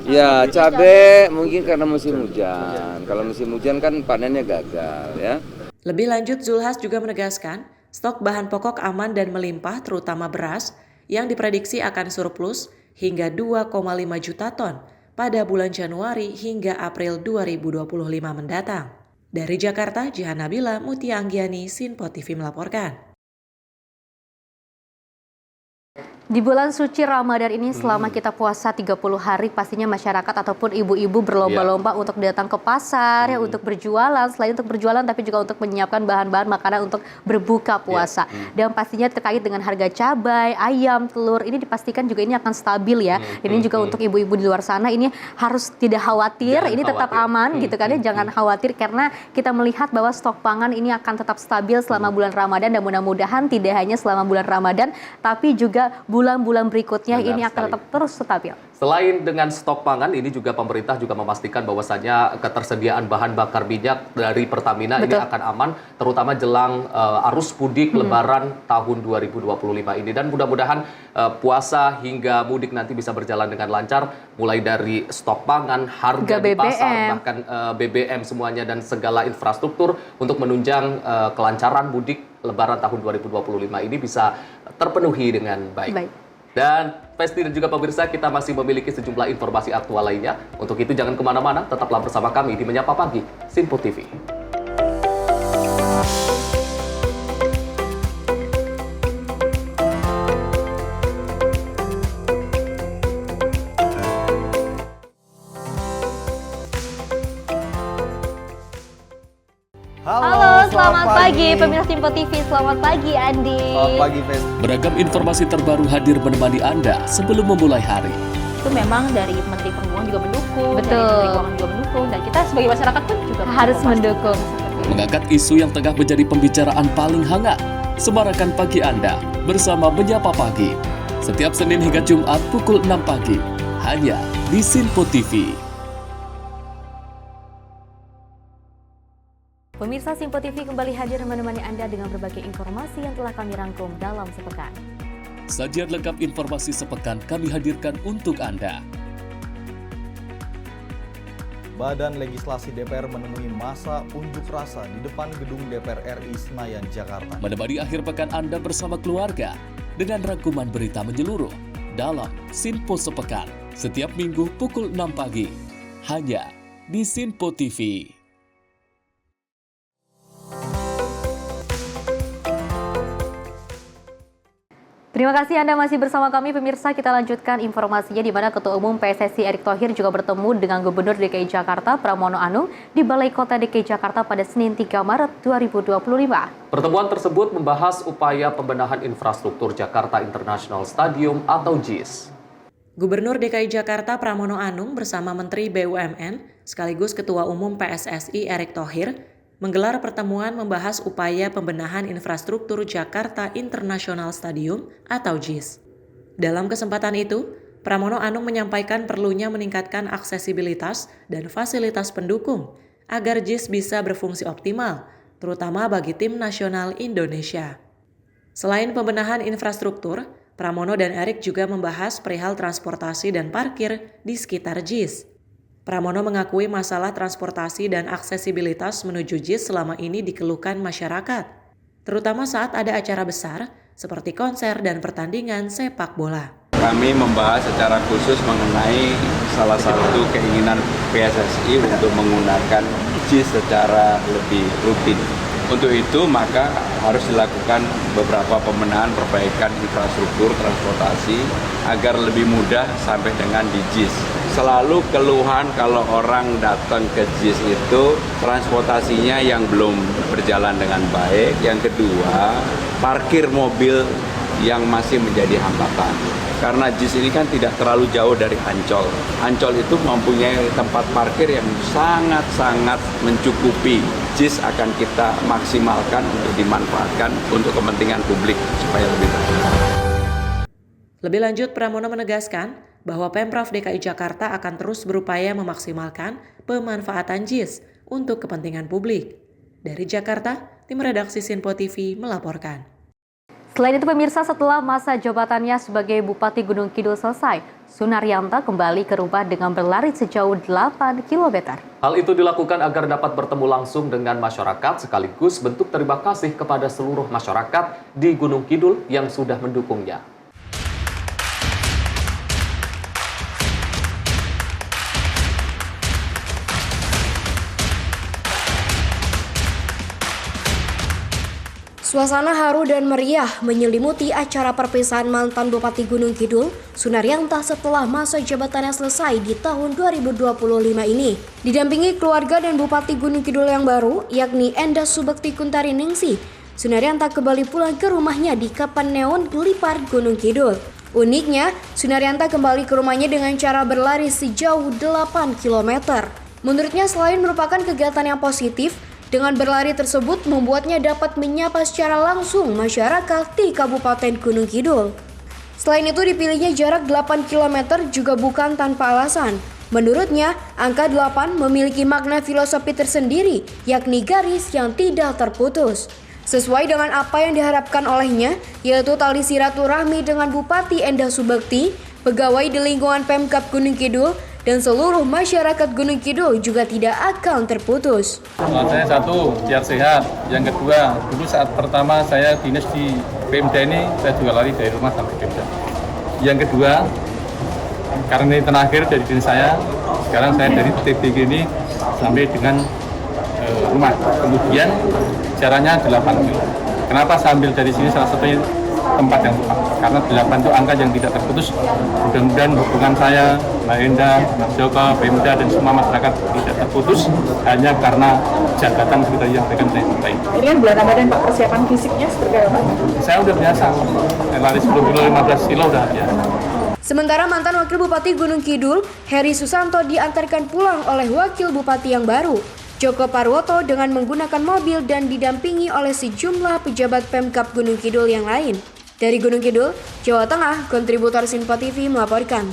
Ya, cabai mungkin karena musim hujan. Kalau musim hujan kan panennya gagal, ya. Lebih lanjut, Zulhas juga menegaskan stok bahan pokok aman dan melimpah, terutama beras, yang diprediksi akan surplus hingga 2,5 juta ton pada bulan Januari hingga April 2025 mendatang. Dari Jakarta, Jihan Nabila, Mutia Anggiani, Sinpo TV melaporkan. Di bulan suci Ramadan ini selama kita puasa 30 hari pastinya masyarakat ataupun ibu-ibu berlomba-lomba untuk datang ke pasar ya untuk berjualan, selain untuk berjualan tapi juga untuk menyiapkan bahan-bahan makanan untuk berbuka puasa. Dan pastinya terkait dengan harga cabai, ayam, telur ini dipastikan juga ini akan stabil ya. Dan ini juga untuk ibu-ibu di luar sana ini harus tidak khawatir, ini tetap aman gitu kan ya, jangan khawatir karena kita melihat bahwa stok pangan ini akan tetap stabil selama bulan Ramadan dan mudah-mudahan tidak hanya selama bulan Ramadan tapi juga bulan-bulan berikutnya ini akan tetap terus stabil. Selain dengan stok pangan, ini juga pemerintah juga memastikan bahwasannya ketersediaan bahan bakar minyak dari Pertamina ini akan aman, terutama jelang arus mudik Lebaran tahun 2025 ini. Dan mudah-mudahan puasa hingga mudik nanti bisa berjalan dengan lancar, mulai dari stok pangan, harga di pasar, bahkan BBM semuanya dan segala infrastruktur untuk menunjang kelancaran mudik Lebaran tahun 2025 ini bisa terpenuhi dengan baik. Dan Pesti dan juga pemirsa, kita masih memiliki sejumlah informasi aktual lainnya. Untuk itu jangan kemana-mana, tetaplah bersama kami di Menyapa Pagi, Simpo TV. Halo, selamat pagi pemirsa Simpo TV. Selamat pagi Andi. Selamat pagi, Fen. Beragam informasi terbaru hadir menemani Anda sebelum memulai hari. Itu memang dari Menteri Perhubungan juga mendukung, Betul. dari Menteri Keuangan juga mendukung, dan kita sebagai masyarakat pun juga harus mendukung. Mengangkat isu yang tengah menjadi pembicaraan paling hangat. Semarakan pagi Anda bersama Menyapa Pagi. Setiap Senin hingga Jumat pukul 6 pagi. Hanya di Simpo TV. Pemirsa Simpo TV kembali hadir menemani Anda dengan berbagai informasi yang telah kami rangkum dalam sepekan. Sajian lengkap informasi sepekan kami hadirkan untuk Anda. Badan Legislasi DPR menemui masa unjuk rasa di depan gedung DPR RI Senayan, Jakarta. Menemani akhir pekan Anda bersama keluarga dengan rangkuman berita menyeluruh dalam Simpo Sepekan setiap minggu pukul 6 pagi. Hanya di Simpo TV. Terima kasih Anda masih bersama kami pemirsa. Kita lanjutkan informasinya di mana Ketua Umum PSSI Erick Thohir juga bertemu dengan Gubernur DKI Jakarta Pramono Anung di Balai Kota DKI Jakarta pada Senin 3 Maret 2025. Pertemuan tersebut membahas upaya pembenahan infrastruktur Jakarta International Stadium atau JIS. Gubernur DKI Jakarta Pramono Anung bersama Menteri BUMN sekaligus Ketua Umum PSSI Erick Thohir menggelar pertemuan membahas upaya pembenahan infrastruktur Jakarta International Stadium atau JIS. Dalam kesempatan itu, Pramono Anung menyampaikan perlunya meningkatkan aksesibilitas dan fasilitas pendukung agar JIS bisa berfungsi optimal, terutama bagi tim nasional Indonesia. Selain pembenahan infrastruktur, Pramono dan Erick juga membahas perihal transportasi dan parkir di sekitar JIS. Pramono mengakui masalah transportasi dan aksesibilitas menuju JIS selama ini dikeluhkan masyarakat, terutama saat ada acara besar seperti konser dan pertandingan sepak bola. Kami membahas secara khusus mengenai salah satu keinginan PSSI untuk menggunakan JIS secara lebih rutin. Untuk itu maka harus dilakukan beberapa pembenahan perbaikan infrastruktur transportasi agar lebih mudah sampai dengan di JIS. Selalu keluhan kalau orang datang ke JIS itu transportasinya yang belum berjalan dengan baik. Yang kedua, parkir mobil yang masih menjadi hambatan. Karena JIS ini kan tidak terlalu jauh dari Ancol. Ancol itu mempunyai tempat parkir yang sangat-sangat mencukupi. JIS akan kita maksimalkan untuk dimanfaatkan untuk kepentingan publik supaya lebih baik. Lebih lanjut, Pramono menegaskan bahwa Pemprov DKI Jakarta akan terus berupaya memaksimalkan pemanfaatan JIS untuk kepentingan publik. Dari Jakarta, tim redaksi Simpo TV melaporkan. Selain itu pemirsa, setelah masa jabatannya sebagai Bupati Gunung Kidul selesai, Sunaryanto kembali ke rumah dengan berlari sejauh 8 km. Hal itu dilakukan agar dapat bertemu langsung dengan masyarakat sekaligus bentuk terima kasih kepada seluruh masyarakat di Gunung Kidul yang sudah mendukungnya. Suasana haru dan meriah menyelimuti acara perpisahan mantan Bupati Gunung Kidul, Sunaryanto setelah masa jabatannya selesai di tahun 2025 ini. Didampingi keluarga dan Bupati Gunung Kidul yang baru, yakni Endah Subekti Kuntaringningsih, Sunaryanto kembali pulang ke rumahnya di Kapanneon, Lipar, Gunung Kidul. Uniknya, Sunaryanto kembali ke rumahnya dengan cara berlari sejauh 8 km. Menurutnya selain merupakan kegiatan yang positif, dengan berlari tersebut membuatnya dapat menyapa secara langsung masyarakat di Kabupaten Gunung Kidul. Selain itu dipilihnya jarak 8 km juga bukan tanpa alasan. Menurutnya, angka 8 memiliki makna filosofi tersendiri, yakni garis yang tidak terputus. Sesuai dengan apa yang diharapkan olehnya, yaitu tali silaturahmi dengan Bupati Endah Subekti, pegawai di lingkungan Pemkab Gunung Kidul, dan seluruh masyarakat Gunung Kidul juga tidak akan terputus. Saya satu, biar sehat. Yang kedua, dulu saat pertama saya dinas di Pemda ini, saya juga lari dari rumah sampai Pemda. Yang kedua, karena ini terakhir dari dinas saya, sekarang saya dari TBG ini sampai dengan rumah. Kemudian jaraknya 8 km. Kenapa saya ambil dari sini salah satunya tempat yang tepat? Karena 8 itu angka yang tidak terputus. Mudah-mudahan hubungan saya, Mbak Endah, Mas Joko, Pemda dan semua masyarakat tidak terputus hanya karena jabatan seperti yang akan saya sampaikan. Ini kan bulan Ramadan Pak, persiapan fisiknya seperti apa? Saya udah biasa, lari 10 kilo, 15 kilo udah biasa. Sementara mantan Wakil Bupati Gunung Kidul, Heri Susanto diantarkan pulang oleh Wakil Bupati yang baru, Joko Parwoto, dengan menggunakan mobil dan didampingi oleh sejumlah pejabat Pemkab Gunung Kidul yang lain. Dari Gunung Kidul, Jawa Tengah, kontributor Sinpo TV melaporkan.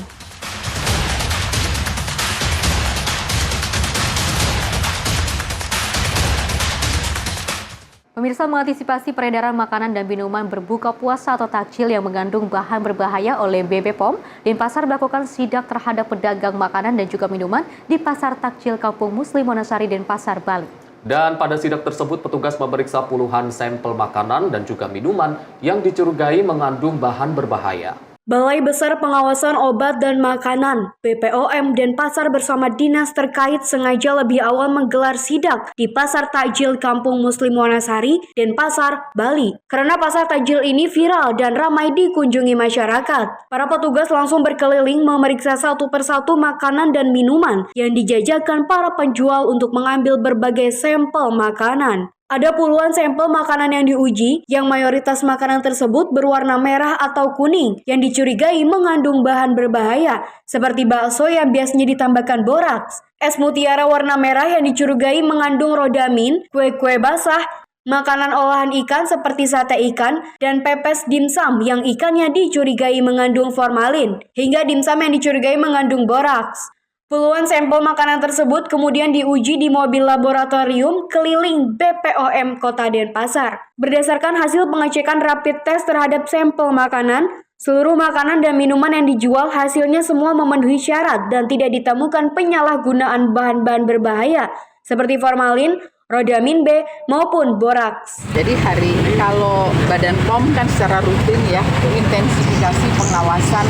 Pemirsa, mengantisipasi peredaran makanan dan minuman berbuka puasa atau takjil yang mengandung bahan berbahaya oleh BPOM, Denpasar melakukan sidak terhadap pedagang makanan dan juga minuman di Pasar Takjil Kampung Muslim Wonosari, Denpasar, Bali. Dan pada sidak tersebut petugas memeriksa puluhan sampel makanan dan juga minuman yang dicurigai mengandung bahan berbahaya. Balai Besar Pengawasan Obat dan Makanan (BPOM) Denpasar bersama dinas terkait sengaja lebih awal menggelar sidak di Pasar Takjil Kampung Muslim Wonosari, Denpasar, Bali. Karena pasar takjil ini viral dan ramai dikunjungi masyarakat. Para petugas langsung berkeliling memeriksa satu persatu makanan dan minuman yang dijajakan para penjual untuk mengambil berbagai sampel makanan. Ada puluhan sampel makanan yang diuji, yang mayoritas makanan tersebut berwarna merah atau kuning, yang dicurigai mengandung bahan berbahaya, seperti bakso yang biasanya ditambahkan boraks, es mutiara warna merah yang dicurigai mengandung rodamin, kue-kue basah, makanan olahan ikan seperti sate ikan, dan pepes dimsum yang ikannya dicurigai mengandung formalin, hingga dimsum yang dicurigai mengandung boraks. Puluhan sampel makanan tersebut kemudian diuji di mobil laboratorium keliling BPOM Kota Denpasar. Berdasarkan hasil pengecekan rapid test terhadap sampel makanan, seluruh makanan dan minuman yang dijual hasilnya semua memenuhi syarat dan tidak ditemukan penyalahgunaan bahan-bahan berbahaya seperti formalin, rodamin B maupun boraks. Jadi hari ini kalau Badan POM kan secara rutin ya intensifikasi pengawasan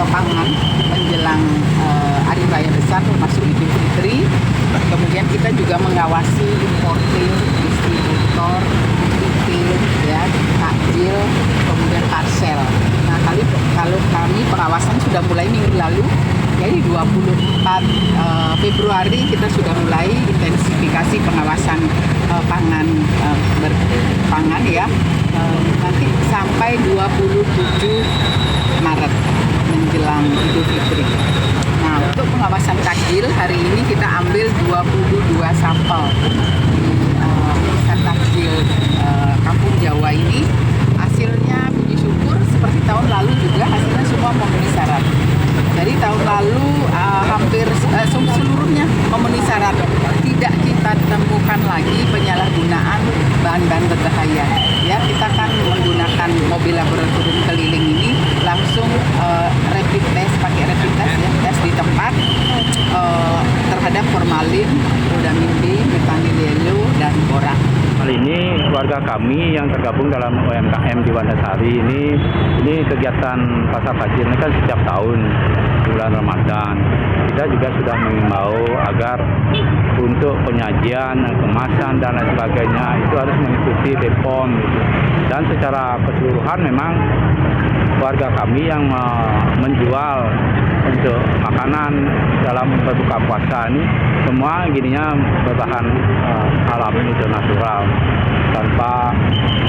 pangan menjelang Hari Raya Besar termasuk Idul Fitri. Kemudian kita juga mengawasi importir, distributor, retail, ya, takjil, kemudian parcel. Nah, kalau kami pengawasan sudah mulai minggu lalu, jadi 24 Februari kita sudah mulai intensifikasi pengawasan pangan ya. Nanti sampai 27 Maret menjelang Idul Fitri. Nah, untuk pengawasan takjil hari ini kita ambil 22 sampel di Pasar Takjil Kampung Jawa ini. Hasilnya puji syukur seperti tahun lalu juga hasilnya semua memenuhi syarat. Jadi tahun lalu hampir seluruhnya memenuhi syarat. Tidak kita temukan lagi penyalahgunaan bahan-bahan berbahaya. Ya, kita kan menggunakan mobil laboratorium keliling ini langsung rapid test, pakai rapid test ya, tes di tempat terhadap formalin, rodamin B, metanil yellow dan boraks. Kali ini keluarga kami yang tergabung dalam UMKM di Wonosari ini kegiatan pasar takjil ini kan setiap tahun bulan Ramadan. Kita juga sudah mengimbau agar untuk penyajian, kemasan dan lain sebagainya itu harus mengikuti BPOM gitu. Dan secara keseluruhan memang warga kami yang menjual untuk makanan dalam berbuka puasa ini semua gininya berbahan alami itu natural, tanpa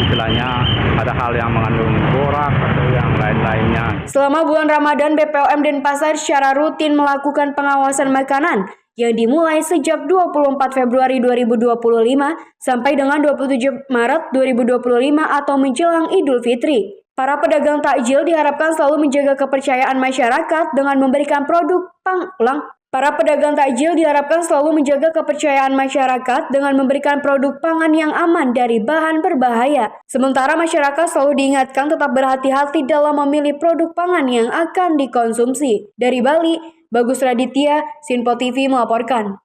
istilahnya ada hal yang mengandung borak atau yang lain-lainnya. Selama bulan Ramadan, BPOM Denpasar secara rutin melakukan pengawasan makanan yang dimulai sejak 24 Februari 2025 sampai dengan 27 Maret 2025 atau menjelang Idul Fitri. Para pedagang takjil diharapkan selalu menjaga kepercayaan masyarakat dengan memberikan produk Para pedagang takjil diharapkan selalu menjaga kepercayaan masyarakat dengan memberikan produk pangan yang aman dari bahan berbahaya. Sementara masyarakat selalu diingatkan tetap berhati-hati dalam memilih produk pangan yang akan dikonsumsi. Dari Bali, Bagus Raditya, Sinpo TV melaporkan.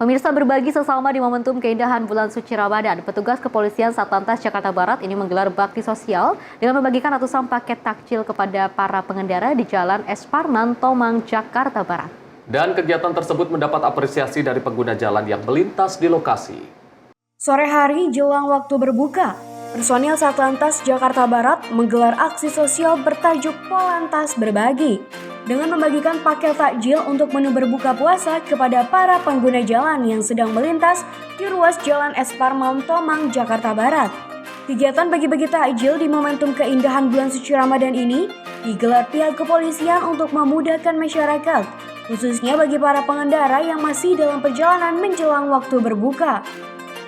Pemirsa, berbagi sesama di momentum keindahan bulan suci Ramadan, petugas kepolisian Satlantas Jakarta Barat ini menggelar bakti sosial dengan membagikan ratusan paket takjil kepada para pengendara di Jalan Es Parman, Tomang, Jakarta Barat. Dan kegiatan tersebut mendapat apresiasi dari pengguna jalan yang melintas di lokasi. Sore hari jelang waktu berbuka, personil Satlantas Jakarta Barat menggelar aksi sosial bertajuk Polantas Berbagi dengan membagikan paket takjil untuk menu berbuka puasa kepada para pengguna jalan yang sedang melintas di ruas Jalan Es Parman, Tomang, Jakarta Barat. Kegiatan bagi-bagi takjil di momentum keindahan bulan suci Ramadan ini digelar pihak kepolisian untuk memudahkan masyarakat, khususnya bagi para pengendara yang masih dalam perjalanan menjelang waktu berbuka.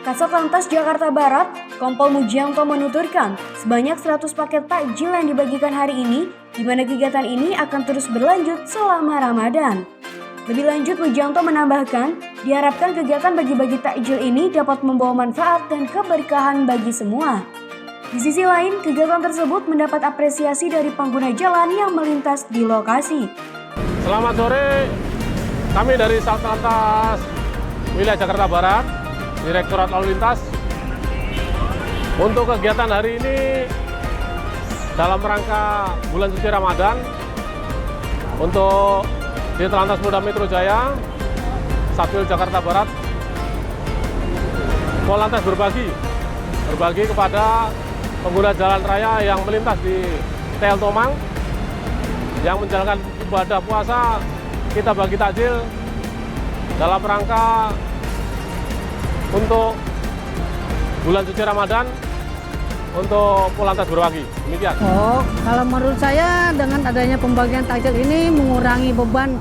Kasat Lantas Jakarta Barat, Kompol Mujianto menuturkan, sebanyak 100 paket takjil yang dibagikan hari ini, di mana kegiatan ini akan terus berlanjut selama Ramadan. Lebih lanjut, Mujianto menambahkan, diharapkan kegiatan bagi-bagi takjil ini dapat membawa manfaat dan keberkahan bagi semua. Di sisi lain, kegiatan tersebut mendapat apresiasi dari pengguna jalan yang melintas di lokasi. Selamat sore, kami dari Satlantas Wilayah Jakarta Barat, Direktorat Lalu Lintas. Untuk kegiatan hari ini dalam rangka bulan suci Ramadan, untuk di Telantas Polda Metro Jaya, Satwil Jakarta Barat, Polantas berbagi kepada pengguna jalan raya yang melintas di TL Tomang yang menjalankan ibadah puasa. Kita bagi takjil dalam rangka untuk bulan suci Ramadan untuk Polantas berbagi. Demikian. Kalau menurut saya dengan adanya pembagian takjil ini mengurangi beban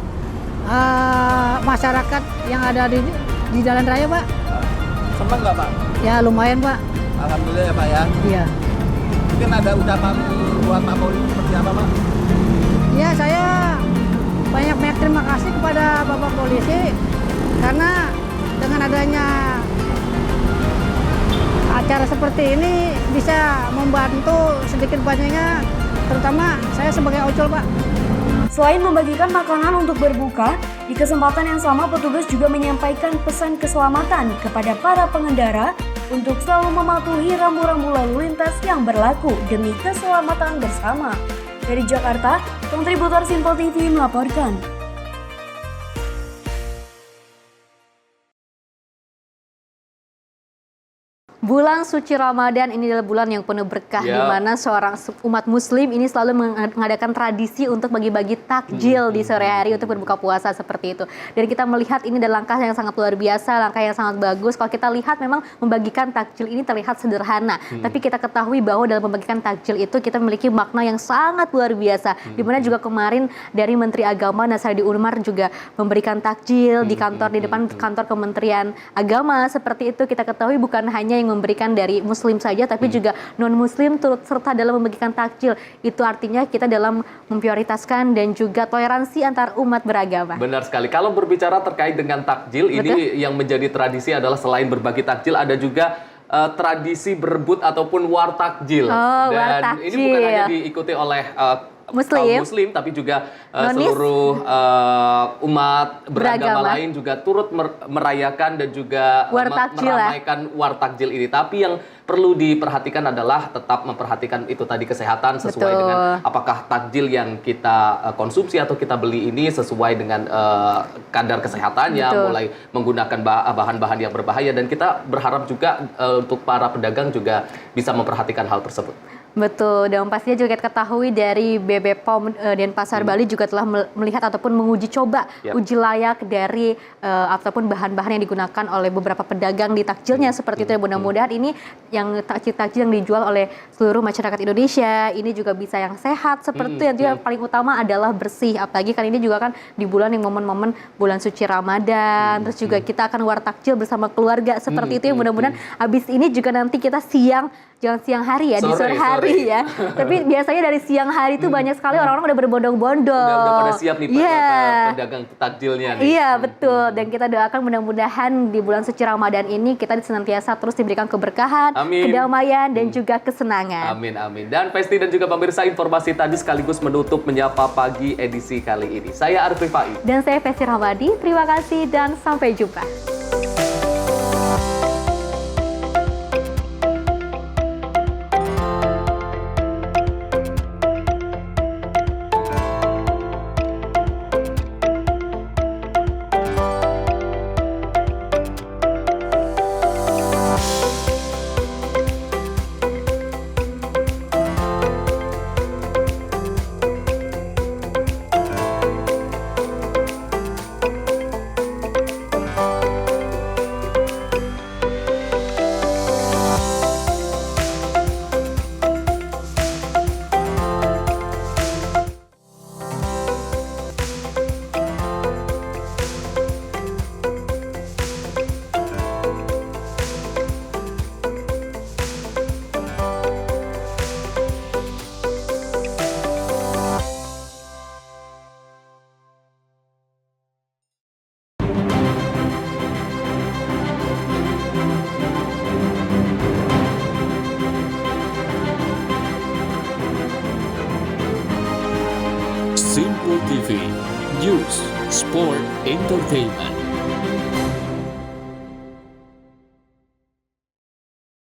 masyarakat yang ada di jalan raya, Pak. Senang nggak, Pak? Ya lumayan, Pak. Alhamdulillah ya, Pak ya. Iya. Mungkin ada ucapan buat Pak Polri seperti apa, Pak? Ya, saya banyak terima kasih kepada Bapak Polisi karena dengan adanya acara seperti ini bisa membantu sedikit banyaknya, terutama saya sebagai ojol, Pak. Selain membagikan makanan untuk berbuka, di kesempatan yang sama petugas juga menyampaikan pesan keselamatan kepada para pengendara untuk selalu mematuhi rambu-rambu lalu lintas yang berlaku demi keselamatan bersama. Dari Jakarta, kontributor Sinpo TV melaporkan. Bulan suci Ramadan ini adalah bulan yang penuh berkah, di mana seorang umat muslim ini selalu mengadakan tradisi untuk bagi-bagi takjil di sore hari untuk berbuka puasa seperti itu. Dan kita melihat ini adalah langkah yang sangat luar biasa, langkah yang sangat bagus. Kalau kita lihat memang membagikan takjil ini terlihat sederhana, tapi kita ketahui bahwa dalam membagikan takjil itu kita memiliki makna yang sangat luar biasa. Di mana juga kemarin dari Menteri Agama Nasardi Umar juga memberikan takjil di kantor, di depan kantor Kementerian Agama. Seperti itu kita ketahui bukan hanya yang memberikan dari muslim saja, tapi juga non-muslim turut serta dalam membagikan takjil. Itu artinya kita dalam memprioritaskan dan juga toleransi antar umat beragama. Benar sekali. Kalau berbicara terkait dengan takjil, ini yang menjadi tradisi adalah selain berbagi takjil, ada juga tradisi berebut ataupun war takjil. War Dan takjil. ini bukan hanya diikuti oleh Muslim, tapi juga seluruh umat beragama lain juga turut merayakan dan juga meramaikan War Takjil ini. Tapi yang perlu diperhatikan adalah tetap memperhatikan itu tadi kesehatan sesuai dengan apakah takjil yang kita konsumsi atau kita beli ini sesuai dengan kadar kesehatannya, mulai menggunakan bahan-bahan yang berbahaya, dan kita berharap juga untuk para pedagang juga bisa memperhatikan hal tersebut. Betul, dan pastinya juga kita ketahui dari BPOM Denpasar Bali juga telah melihat ataupun menguji coba uji layak dari ataupun bahan-bahan yang digunakan oleh beberapa pedagang di takjilnya seperti itu. Mudah-mudahan ini yang takjil yang dijual oleh seluruh masyarakat Indonesia ini juga bisa yang sehat seperti itu. Yang paling utama adalah bersih, apalagi kan ini juga kan di bulan yang momen-momen bulan suci Ramadan. Terus juga kita akan war takjil bersama keluarga seperti itu. Mudah-mudahan habis ini juga nanti kita jangan siang hari ya, di sore hari ya. Tapi biasanya dari siang hari itu banyak sekali orang-orang udah berbondong-bondong. Udah pada siap nih pedagang takjilnya nih. Iya, betul. Dan kita doakan mudah-mudahan di bulan suci Ramadan ini kita senantiasa terus diberikan keberkahan, kedamaian, dan juga kesenangan. Amin, amin. Dan Pesti dan juga pemirsa, informasi tadi sekaligus menutup Menyapa Pagi edisi kali ini. Saya Arif Rifai. Dan saya Pesti Rahmadi. Terima kasih dan sampai jumpa. Simpo TV, News, Sport, Entertainment.